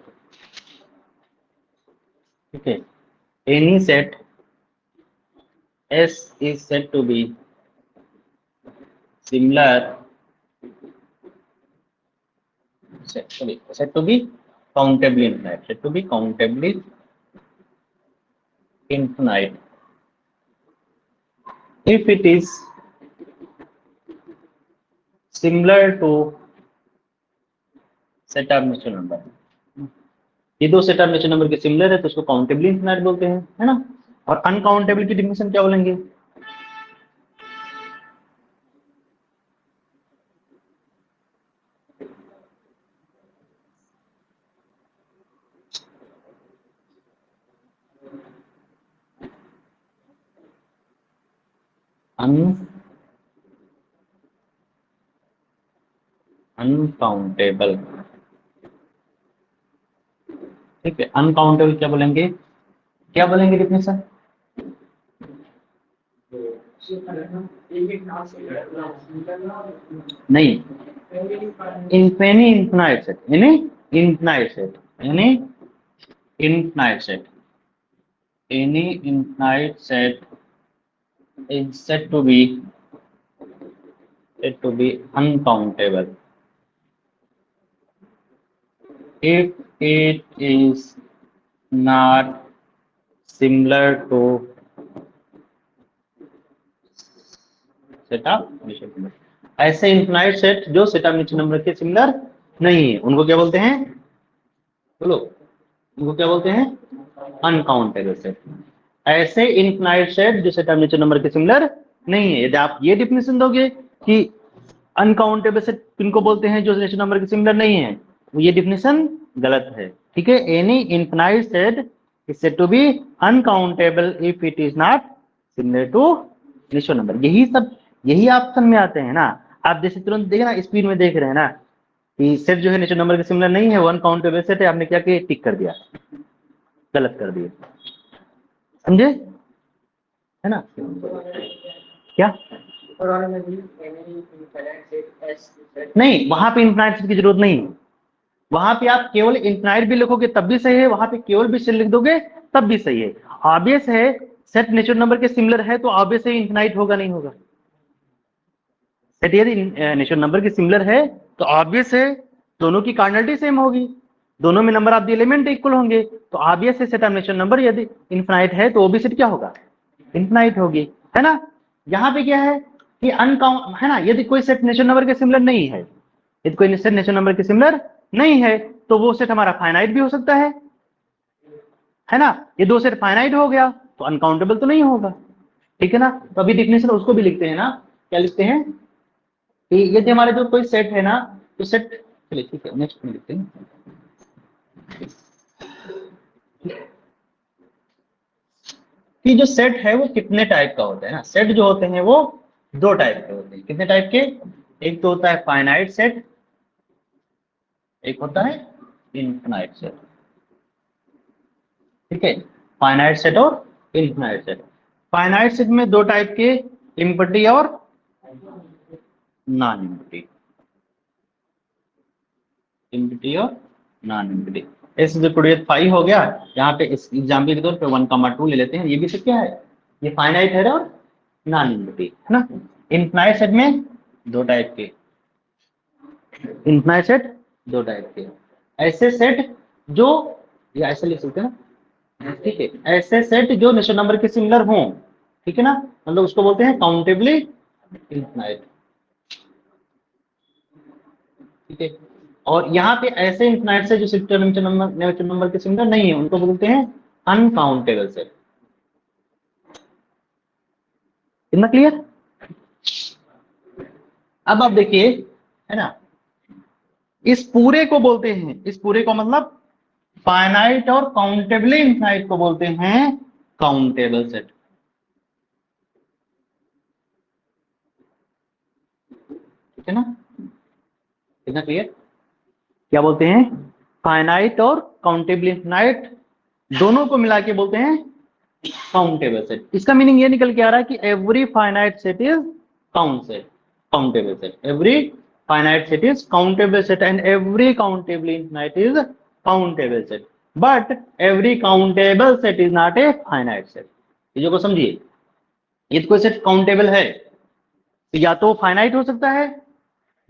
ठीक है, any set S is said to be similar, said to be countably infinite, said to be countably infinite if it is similar to set of natural number। ये दो set of natural number के similar है तो उसको countably infinite बोलते हैं, है ना। और अनकाउंटेबल की डेफिनेशन क्या बोलेंगे, अनकाउंटेबल। ठीक है, अनकाउंटेबल क्या बोलेंगे, क्या बोलेंगे डेफिनेशन, नहीं, इन्फिनी इन्फिनाइट सेट, यानी इन्फिनाइट सेट, यानी infinite set, any infinite set is said to be uncountable if it is not similar to set of natural number। ऐसे इन्फिनाइट सेट जो सेट ऑफ नेचुरल नंबर के similar नहीं है उनको क्या बोलते हैं, बोलो, उनको क्या बोलते हैं, अनकाउंटेबल सेट। ऐसे इन्फिनाइट सेट जो सेट ऑफ नेचुरल नंबर के सिमिलर नहीं है, यदि आप ये डिफिनेशन दोगे कि अनकाउंटेबल सेट किनको बोलते हैं जो नेचुरल नंबर के सिमिलर नहीं है, ये डिफिनेशन गलत है। ठीक है, any infinite set is said to be uncountable if it is not similar to natural number. यही ऑप्शन में आते हैं ना। आप जैसे तुरंत देखे ना, स्पीड में देख रहे हैं ना कि सेट जो है नेचुरल नंबर के सिमिलर नहीं है, वो अनकाउंटेबल सेट है, आपने क्या किया, टिक कर दिया, गलत कर दिया, समझे, है ना। क्या नहीं, वहां पे इनफाइनाइट सेट की जरूरत नहीं। वहां पे आप केवल इनफाइनाइट भी लिखोगे तब भी सही है, वहां पे केवल भी सेट लिख दोगे तब भी सही है। ऑब्वियस है सेट नेचुरल नंबर के सिमिलर है तो ऑब्वियस है इनफाइनाइट होगा, नहीं होगा। सेट यदि नेचुरल नंबर के सिमिलर है तो ऑब्वियस है दोनों की कार्डिनलिटी सेम होगी, दोनों में number of the element equal होंगे, तो ऑब्वियस है सेट ऑफ नेचुरल नंबर यदि इनफाइनाइट है तो वो भी सेट क्या होगा, इनफाइनाइट होगी, है ना। यहाँ पे क्या है कि अनकाउंट है ना, यदि कोई सेट नेचुरल नंबर के सिमिलर नहीं है, यदि कोई सेट नेचुरल नंबर के सिमिलर नहीं है तो वो सेट हमारा फाइनाइट भी हो सकता है ना। ये दो सेट फाइनाइट हो गया तो अनकाउंटेबल तो नहीं होगा, ठीक है ना। तो अभी डिफिनेशन उसको भी लिखते हैं ना, क्या लिखते हैं कि यदि हमारे जो कोई सेट है ना, तो सेट, चलिए ठीक है नेक्स्ट में लिखते हैं कि जो सेट है वो कितने टाइप का होता है ना। सेट जो होते हैं वो दो टाइप के होते हैं। कितने टाइप के, एक तो होता है फाइनाइट सेट, एक होता है इनफिनाइट सेट, ठीक है। फाइनाइट सेट और इनफिनाइट सेट। फाइनाइट सेट में दो टाइप के, एम्प्टी और नॉन एम्प्टी, एम्प्टी और नॉन एम्प्टी। इस जो 5 हो गया, यहाँ पे इस एग्जाम्पल के तौर पे 1,2 ले लेते हैं, ये भी सेट क्या है, ये फाइनाइट है और नॉन एम्प्टी, है ना। इनफिनाइट सेट में दो टाइप के, इनफिनाइट सेट दो टाइप के, ऐसे सेट जो, या ऐसे लिख सकते हैं ना, ठीक है, ऐसे सेट जो नेचुरल नंबर के सिमिलर हों, ठीक है ना, मतलब उसको बोलते हैं काउंटेबली इनफिनाइट, ठीक है। और यहाँ पे ऐसे इनफिनाइट से जो नेचुरल नंबर के सिमिलर नहीं है उनको बोलते हैं अनकाउंटेबल सेट। इतना क्लियर। अब आप देखिए, है ना, इस पूरे को बोलते हैं, इस पूरे को मतलब फाइनाइट और काउंटेबली इनफिनाइट को बोलते हैं काउंटेबल सेट, ठीक है ना। इतना क्लियर। क्या बोलते हैं, फाइनाइट और काउंटेबल इनफिनाइट दोनों को मिला के बोलते हैं काउंटेबल सेट। इसका मीनिंग ये निकल के आ रहा है कि every finite set is countable set, every finite set is countable set and every countable infinite is countable set, but every countable set is not a finite set. चीजों को समझिए, ये कोई सेट काउंटेबल है तो या तो फाइनाइट हो सकता है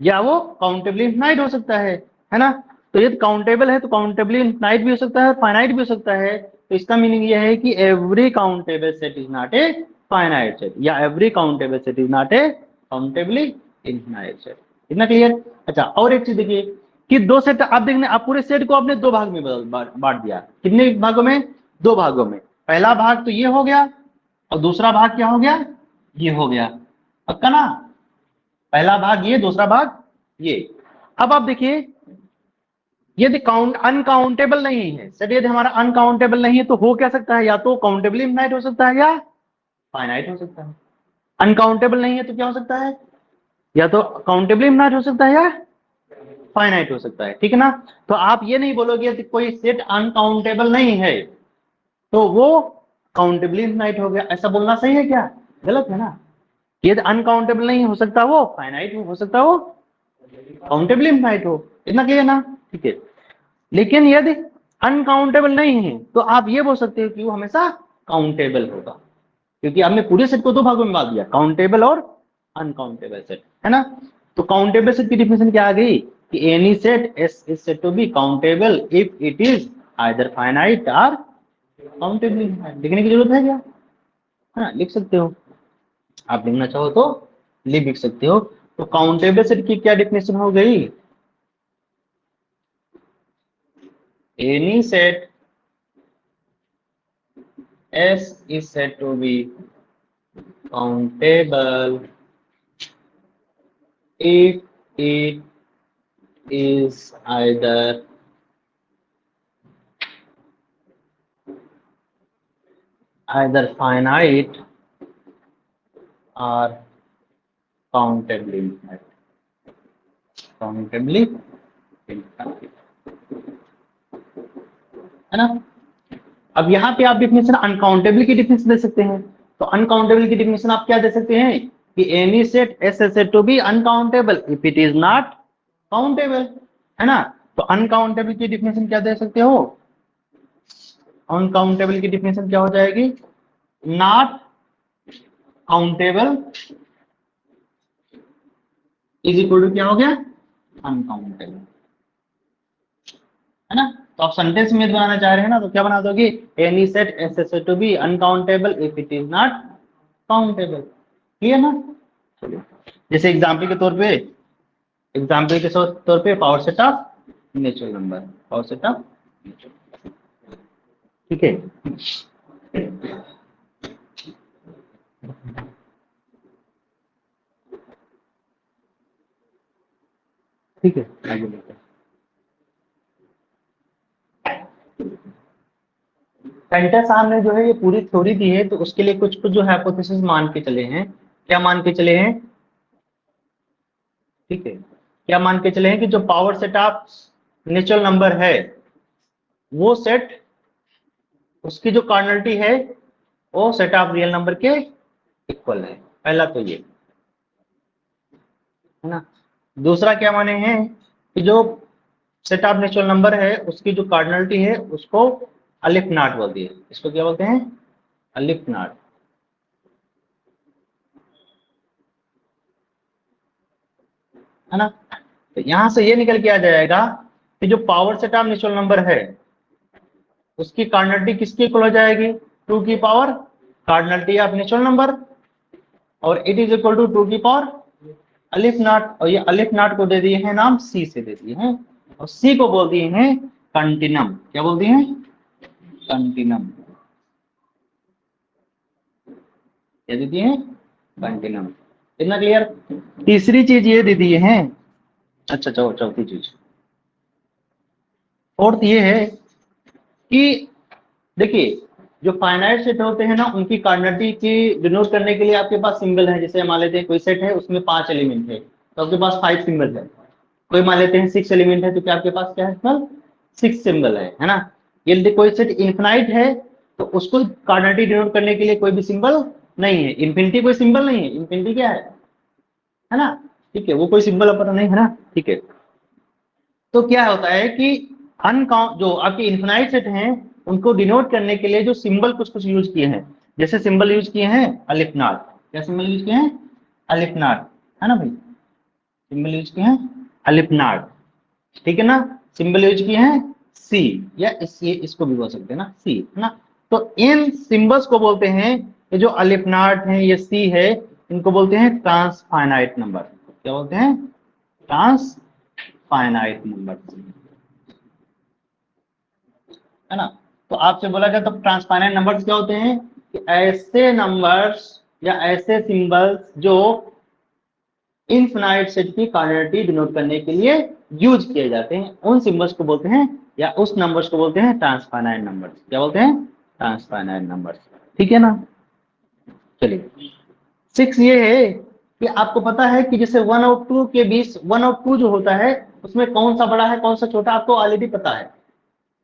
या वो काउंटेबली इनफिनाइट हो सकता है ना। तो ये काउंटेबल है तो काउंटेबली इनफिनाइट भी हो सकता है, फाइनाइट भी हो सकता है। तो इसका मीनिंग ये है कि every countable set is not a finite set, या every countable set is not a countably infinite set. इतना क्लियर। अच्छा, और एक चीज देखिए कि दो सेट आप देखने, आप पूरे सेट को आपने दो भाग में बांट दिया। कितने भागों में, दो भागों में। पहला भाग तो ये हो गया और दूसरा भाग क्या हो गया, ये हो गया, पक्का ना। पहला भाग ये, दूसरा भाग ये। अब आप देखिए यदि काउंट अनकाउंटेबल नहीं है सेट, यदि हमारा अनकाउंटेबल नहीं है तो हो क्या सकता है, या तो काउंटेबली इनफाइनाइट हो सकता है या फाइनाइट हो सकता है। अनकाउंटेबल नहीं है तो क्या हो सकता है, या तो काउंटेबली इनफाइनाइट हो सकता है या फाइनाइट हो सकता है, ठीक है ना। तो आप ये नहीं बोलोगे कि कोई सेट अनकाउंटेबल नहीं है तो वो काउंटेबली इनफाइनाइट हो गया, ऐसा बोलना सही है क्या, गलत है ना। यदि अनकाउंटेबल नहीं हो सकता वो फाइनाइट हो सकता वो काउंटेबल इनफाइनाइट हो। इतना क्लियर ना, ठीक है। लेकिन यदि अनकाउंटेबल नहीं है तो आप ये बोल सकते हो कि वो हमेशा काउंटेबल होगा, क्योंकि आपने पूरे सेट को दो भागों में बांट दिया, काउंटेबल और अनकाउंटेबल सेट, है ना। तो काउंटेबल सेट की डिफिनेशन क्या आ गई कि any set S is said to be countable if it is either finite or countable. लिखने की जरूरत है क्या, है ना, लिख सकते हो, आप लिखना चाहो तो लिख सकते हो। तो काउंटेबल सेट की क्या डिफिनेशन हो गई, any set S is said to be countable if it is either finite or countably infinite, countably infinite, है ना। अब यहाँ पे आप डिफिनेशन अनकाउंटेबल की डिफिनेशन दे सकते हैं। तो अनकाउंटेबल की डिफिनेशन आप क्या दे सकते हैं कि any set S is said to be uncountable if it is not countable, है ना। तो अनकाउंटेबल की डिफिनेशन क्या दे सकते हो, अनकाउंटेबल की डिफिनेशन क्या हो जाएगी, not countable is equal to क्या हो गया, अनकाउंटेबल, है ना। तो आप सेंटेंस में बनाना चाह रहे हैं ना, तो क्या बना दोगे, any set S is said to be uncountable if it is not countable, clear ना। चलिए, जैसे एग्जाम्पल के तौर पे power set of natural number, power set of, ठीक है। ठीक है, आगे बढ़ते हैं। पेंटर साहब ने जो है ये पूरी थ्योरी दी है, तो उसके लिए कुछ कुछ जो हाइपोथेसिस मान के चले हैं, क्या मान के चले हैं, ठीक है, क्या मान के चले हैं कि जो power set of natural number है वो सेट, उसकी जो कार्डिनलिटी है वो सेट ऑफ रियल नंबर के इक्वल है, पहला तो ये, है ना। दूसरा क्या माने हैं कि जो सेट ऑफ नेचुरल नंबर है उसकी जो कार्डिनलिटी है उसको अलिफ नाट बोलती है, इसको क्या बोलते हैं, अलिफ नाट, है ना। तो यहां से ये निकल के आ जाएगा कि जो power set of natural number है उसकी कार्डिनलिटी किसकी इक्वल हो जाएगी, 2 की power cardinality of natural number, और इट इज इक्वल टू 2 की पावर अलिफ नाट, और ये अलिफ नाट को दे दिए हैं नाम सी से दे दिए हैं, और सी को बोल दिए हैं कंटिनम, क्या बोल दिए हैं, कंटिनम, क्या दे दिए हैं, कंटिनम, इतना क्लियर। तीसरी चीज ये दे दिए हैं, अच्छा चौथी चीज, फोर्थ ये है कि देखिए जो फाइनाइट सेट होते हैं ना उनकी कार्डिनलिटी की डिनोट करने के लिए आपके पास सिंबल है, जैसे मान लेते हैं कोई सेट है उसमें 5 एलिमेंट है तो आपके पास 5 सिंबल है, कोई मान लेते हैं 6 एलिमेंट है तो क्या आपके पास क्या है, सिंबल 6 सिंबल है ना। यदि कोई सेट इनफिनाइट है तो उसको कार्डिनलिटी डिनोट करने के लिए कोई भी सिंबल नहीं है, इन्फिनिटी कोई सिंबल नहीं है, इन्फिनिटी क्या है ना, ठीक है, वो कोई सिंबल अपना नहीं है ना, ठीक है। तो क्या होता है कि अनकाउंट जो आपके इन्फिनाइट सेट हैं उनको डिनोट करने के लिए जो सिंबल कुछ कुछ यूज किए हैं, जैसे सिंबल यूज किए हैं अलिफ नाट, क्या सिंबल यूज किए हैं, अलिफ नाट, है ना भाई, सिंबल यूज किए हैं अलिफ नाट, ठीक है ना। सिंबल यूज किए हैं सी, या इसको भी बोल सकते हैं ना सी, है ना। तो इन सिंबल्स को बोलते हैं, ये जो अलिफ नाट है ये सी है, इनको बोलते हैं ट्रांसफाइनाइट नंबर, क्या बोलते हैं, ट्रांसफाइनाइट नंबर, है ना। तो आपसे बोला गया तो ट्रांसफाइनाइट नंबर्स क्या होते हैं, कि ऐसे नंबर्स या ऐसे सिंबल्स जो इनफिनाइट सेट की कार्डिनलिटी डिनोट करने के लिए यूज किए जाते हैं, उन सिंबल्स को बोलते हैं या उस नंबर्स को बोलते हैं ट्रांसफाइनाइट नंबर्स, क्या बोलते हैं, ट्रांसफाइनाइट नंबर्स, ठीक है ना। चलिए 6 ये है कि आपको पता है कि जैसे 1 और 2 के बीच 1 और 2 जो होता है उसमें कौन सा बड़ा है कौन सा छोटा, आपको ऑलरेडी पता है,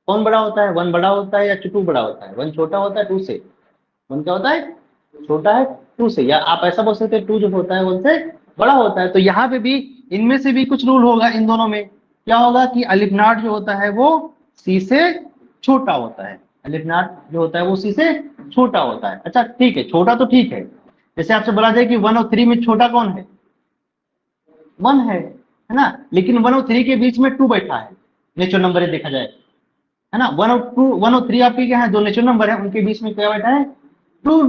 कौन बड़ा होता है, 1 बड़ा होता है या 2 बड़ा होता है, 1 छोटा होता है 2 से, 1 क्या होता है, छोटा है 2 से, या आप ऐसा बोल सकते हैं 2 जो होता है 1 से बड़ा होता है। तो यहाँ पे भी इनमें से भी कुछ रूल होगा, इन दोनों में क्या होगा कि अलिफ नाट जो होता है वो सी से छोटा होता है, अलिफ नाट जो होता है वो सी से छोटा होता है। अच्छा ठीक है, छोटा तो ठीक है, जैसे आपसे बोला जाए कि 1 और 3 में छोटा कौन है, 1 है ना, लेकिन 1 और 3 के बीच में 2 बैठा है, नेचुरल नंबर देखा जाए, है ना। 1 और 3 आपके क्या है, जो नेचुरल नंबर है उनके बीच में क्या बैठा है, 2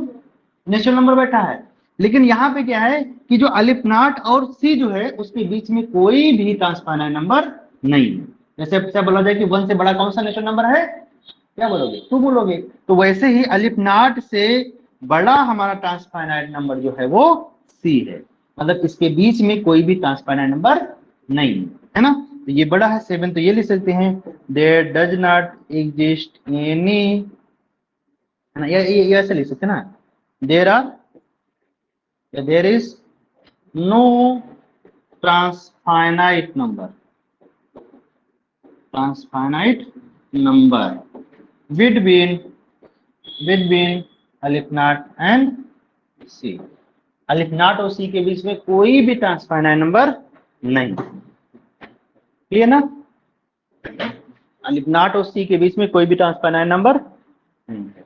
नेचुरल नंबर बैठा है। लेकिन यहाँ पे क्या है कि जो अलिफ नाट और सी जो है उसके बीच में कोई भी ट्रांसफाइनाइट नंबर नहीं है। जैसे आपसे बोला जाए कि 1 से बड़ा कौन सा नेचुरल नंबर है, क्या बोलोगे, 2 बोलोगे, तो वैसे ही अलिफ नाट से बड़ा हमारा ट्रांसफाइनाइट नंबर जो है वो सी है, मतलब इसके बीच में कोई भी ट्रांसफाइनाइट नंबर नहीं है ना। तो ये बड़ा है 7, तो ये लिख सकते हैं there does not exist any, है ना, ये ऐसे लिख सकते हैं ना, देयर आर या there is no transfinite number between aleph naught and सी, अलिफ नॉट और सी के बीच में कोई भी ट्रांसफाइनाइट नंबर नहीं। क्लियर ना? अलिफ नॉट और सी के बीच में कोई भी ट्रांसफाइनाइट नंबर नहीं है।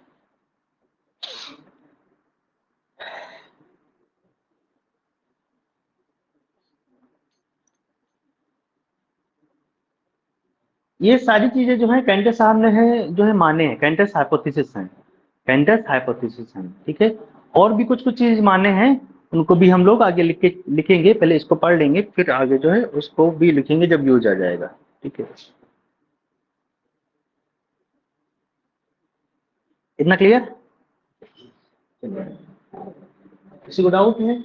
ये सारी चीजें जो है कैंटस साहब ने है जो है माने हैं, कैंटस हाइपोथेसिस हैं, कैंटस हाइपोथेसिस हैं, ठीक है। और भी कुछ कुछ चीज माने हैं, उनको भी हम लोग आगे लिखेंगे, पहले इसको पढ़ लेंगे फिर आगे जो है उसको भी लिखेंगे जब यूज आ जाएगा, ठीक है। इतना क्लियर? किसी को डाउट है?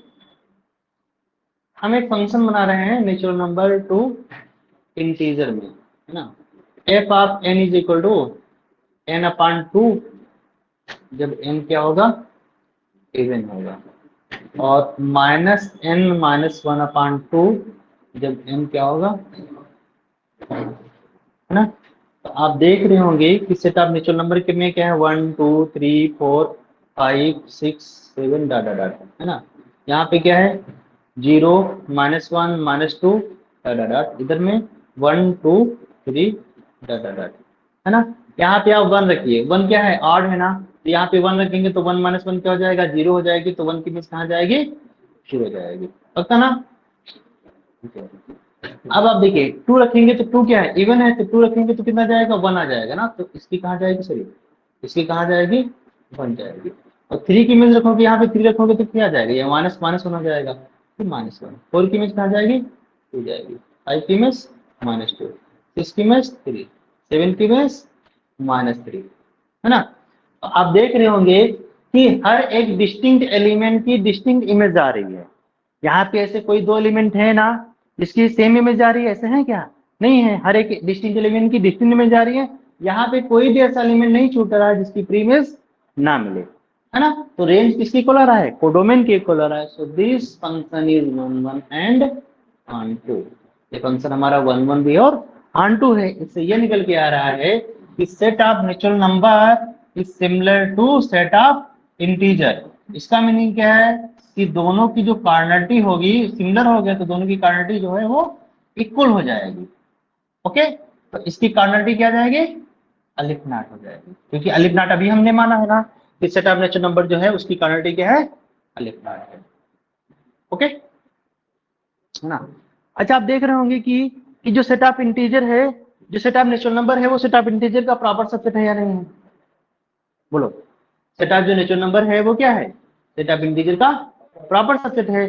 हम एक फंक्शन बना रहे हैं नेचुरल नंबर टू इंटीजर में, है ना। F of n is equal to n upon two, जब एन क्या होगा, इवन होगा, और minus n minus one upon two, जब एन क्या होगा, है ना। तो आप देख रहे होंगे कि सेट ऑफ नेचुरल नंबर कितने क्या है, 1 2 3 4 5 6 7 डॉट डॉट डॉट, है ना। यहाँ पे क्या है, 0 -1 -2 डॉट डॉट डॉट, इधर में 1 2 3 डॉट डॉट डॉट, है ना। यहाँ पे आप 1 रखिए, 1 क्या है, ऑड है ना, तो यहाँ पे 1 रखेंगे तो 1 - 1 क्या हो जाएगा, 0 हो जाएगी, तो 1 की मिस कहाँ जाएगी, 0 हो जाएगी, पक्का ना। अब आप देखिए 2 रखेंगे तो 2 क्या है, इवन है, तो 2 रखेंगे तो कितना जाएगा, 1 आ जाएगा ना, तो इसकी कहाँ जाएगी, सॉरी इसकी कहाँ जाएगी, 1 जाएगी। और 3 की इमेज रखोगे, यहाँ पे 3 रखोगे तो क्या जाएगा, ये माइनस माइनस होना जाएगा, फिर -1। 4 की इमेज कहाँ जाएगी, 2 जाएगी। 5 की इमेज -2, 6 की इमेज 3, 7 की इमेज -3, है ना। तो आप देख रहे होंगे कि हर एक डिस्टिंक्ट एलिमेंट की डिस्टिंक्ट इमेज आ रही है। यहाँ पे ऐसे कोई 2 एलिमेंट है ना जिसकी सेम इमेज आ रही है, ऐसे है क्या, नहीं है, हर एक डिस्टिंक्ट एलिमेंट की डिस्टिंक्ट इमेज आ रही है। यहाँ पे कोई भी ऐसा एलिमेंट नहीं छूट रहा है जिसकी प्री इमेज ना मिले, है ना। तो रेंज किसकी इक्वल आ रहा है, कोडोमेन के इक्वल आ रहा है। So this function is 1 1 and onto, ये फंक्शन हमारा 1 1 भी और ऑन टू है। इससे ये निकल के आ रहा है कि set of natural number is similar to set of integer. इसका मीनिंग क्या है कि दोनों की जो कार्डिनलिटी होगी, सिमिलर हो गया तो दोनों की कार्डिनलिटी जो है वो इक्वल हो जाएगी। ओके, तो इसकी कार्डिनलिटी क्या जाएगी, अलिफ नाट हो जाएगी, क्योंकि अलिफ नाट अभी हमने माना है ना कि सेट ऑफ नेचुरल नंबर जो है उसकी कार्डिनलिटी क्या है, अलिफ नाट है। ओके, है ना। अच्छा, आप देख रहे होंगे कि जो सेट ऑफ इंटीजर है, जो सेट ऑफ नेचुरल नंबर है, वो सेट ऑफ इंटीजर का प्रॉपर सबसेट है या नहीं है, बोलो। सेट ऑफ जो नेचुरल नंबर है वो क्या है, सेट ऑफ इंटीजर का प्रॉपर सबसेट है।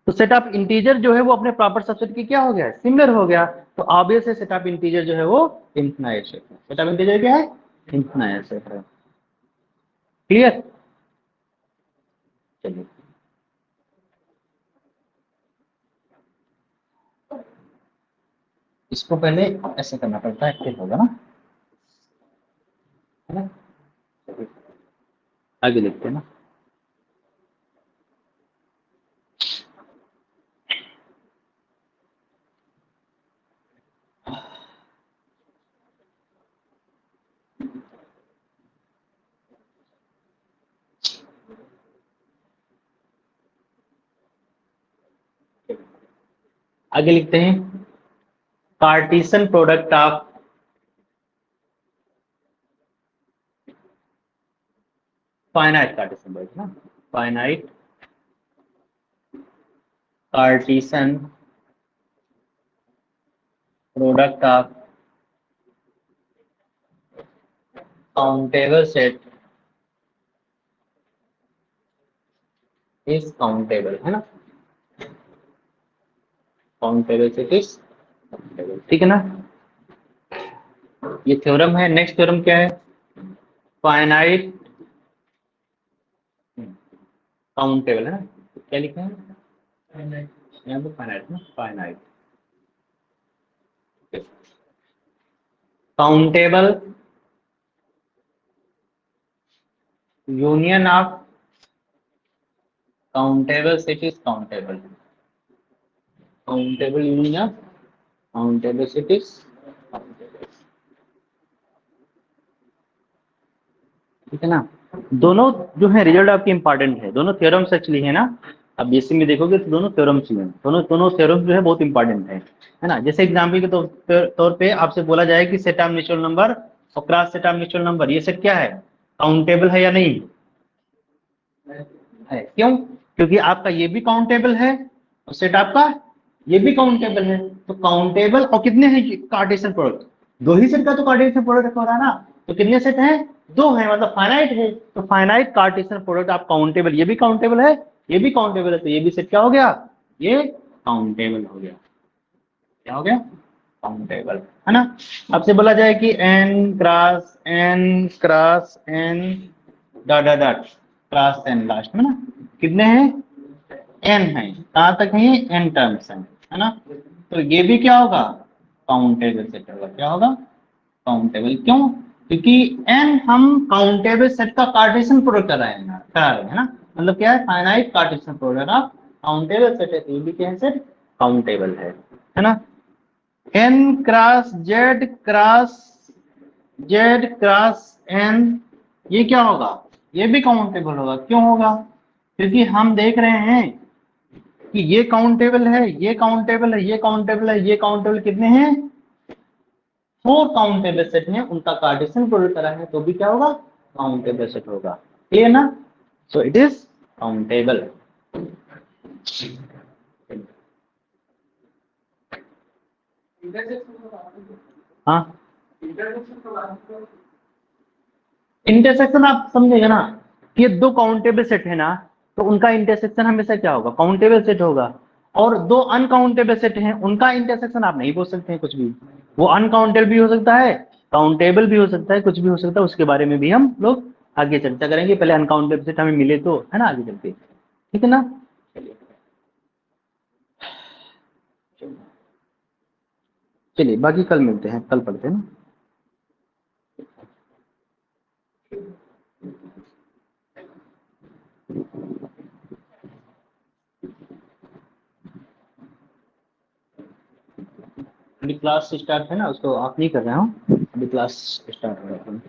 तो सेट ऑफ इंटीजर जो है वो अपने प्रॉपर सबसेट की क्या हो गया, सिमिलर हो गया। तो ऑब्वियस है सेट ऑफ इंटीजर जो है वो इनफिनाइट सेट है। सेट ऑफ इंटीजर क्या है, इनफिनाइट सेट है। क्लियर? चलिए, इसको पहले ऐसे करना पड़ता है, फिर होगा ना, है ना। आगे लिखते हैं ना। आगे लिखते हैं Cartesian product of finite Cartesian product ना, finite Cartesian product of countable set is countable, है ना। काउंटेबल सेट इज काउंटेबल, ठीक है ना। ये थ्योरम है। नेक्स्ट थ्योरम क्या है, फाइनाइट काउंटेबल, है ना। क्या लिखा है, यहाँ पे फाइनाइट ना, finite countable union of countable set is countable, countable union of countable set is countable, ठीक है ना। दोनों जो है रिजल्ट आपके इंपॉर्टेंट है, दोनों थ्योरम्स एक्चुअली है ना, अब बीएससी में देखोगे तो दोनों थ्योरम्स ही हैं, दोनों थ्योरम्स जो है बहुत इंपॉर्टेंट है ना। जैसे एग्जाम्पल के तौर पे आपसे बोला जाए कि सेट ऑफ नेचुरल नंबर और cross set of natural number, ये सेट क्या है, काउंटेबल है या नहीं है? क्यों? क्योंकि आपका ये भी काउंटेबल है और सेट आपका ये भी काउंटेबल है। तो काउंटेबल और कितने हैं कार्टेशियन प्रोडक्ट, दो ही सेट का तो कार्टेशियन प्रोडक्ट हो रहा है ना। तो कितने सेट हैं, दो हैं, मतलब फाइनाइट है। तो फाइनाइट कार्टेशियन प्रोडक्ट आप काउंटेबल, ये भी काउंटेबल है ये भी काउंटेबल है, तो ये भी सेट क्या हो गया, ये काउंटेबल हो गया। क्या हो गया, काउंटेबल, है ना। आपसे बोला जाए कि n dot dot dot cross n last में ना, कितने हैं, n है, कहां तक है ये, n टर्म्स है ना। तो ये भी क्या होगा, काउंटेबल सेट होगा। क्या होगा, काउंटेबल। क्यों? क्योंकि n हम काउंटेबल सेट का कार्टेशियन प्रोडक्ट करा रहे हैं ना, मतलब क्या है, finite Cartesian product of countable set है, तो ये भी क्या है, सेट काउंटेबल है ना। n cross z cross n, ये क्या होगा, ये भी काउंटेबल होगा। क्यों होगा, क्योंकि हम देख रहे हैं कि ये काउंटेबल है, ये काउंटेबल है, ये काउंटेबल है, ये काउंटेबल, कितने हैं, 4 काउंटेबल सेट हैं, उनका कार्टेशियन प्रोडक्ट करा है, तो भी क्या होगा, काउंटेबल सेट होगा। क्लियर ना, सो इट इज काउंटेबल। हाँ, इंटरसेक्शन आप समझेगा ना, कि ये दो काउंटेबल सेट है ना, तो उनका इंटरसेक्शन हमेशा क्या होगा, काउंटेबल सेट होगा। और दो अनकाउंटेबल सेट हैं, उनका इंटरसेक्शन आप नहीं बोल सकते हैं कुछ भी, वो अनकाउंटेबल भी हो सकता है, काउंटेबल भी हो सकता है, कुछ भी हो सकता है, उसके बारे में भी हम लोग आगे चर्चा करेंगे। पहले अनकाउंटेबल सेट हमें मिले तो, है ना, आगे चलते, ठीक है ना। चलिए बाकी कल मिलते हैं, कल पढ़ते हैं ना। अभी क्लास स्टार्ट है ना, उसको आप नहीं कर रहे हो, अभी क्लास स्टार्ट हो रहा है।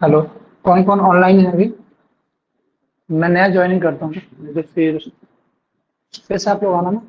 हेलो, कौन कौन ऑनलाइन है अभी? मैं नया ज्वाइनिंग करता हूँ, तो फिर से आप लोग आना ना।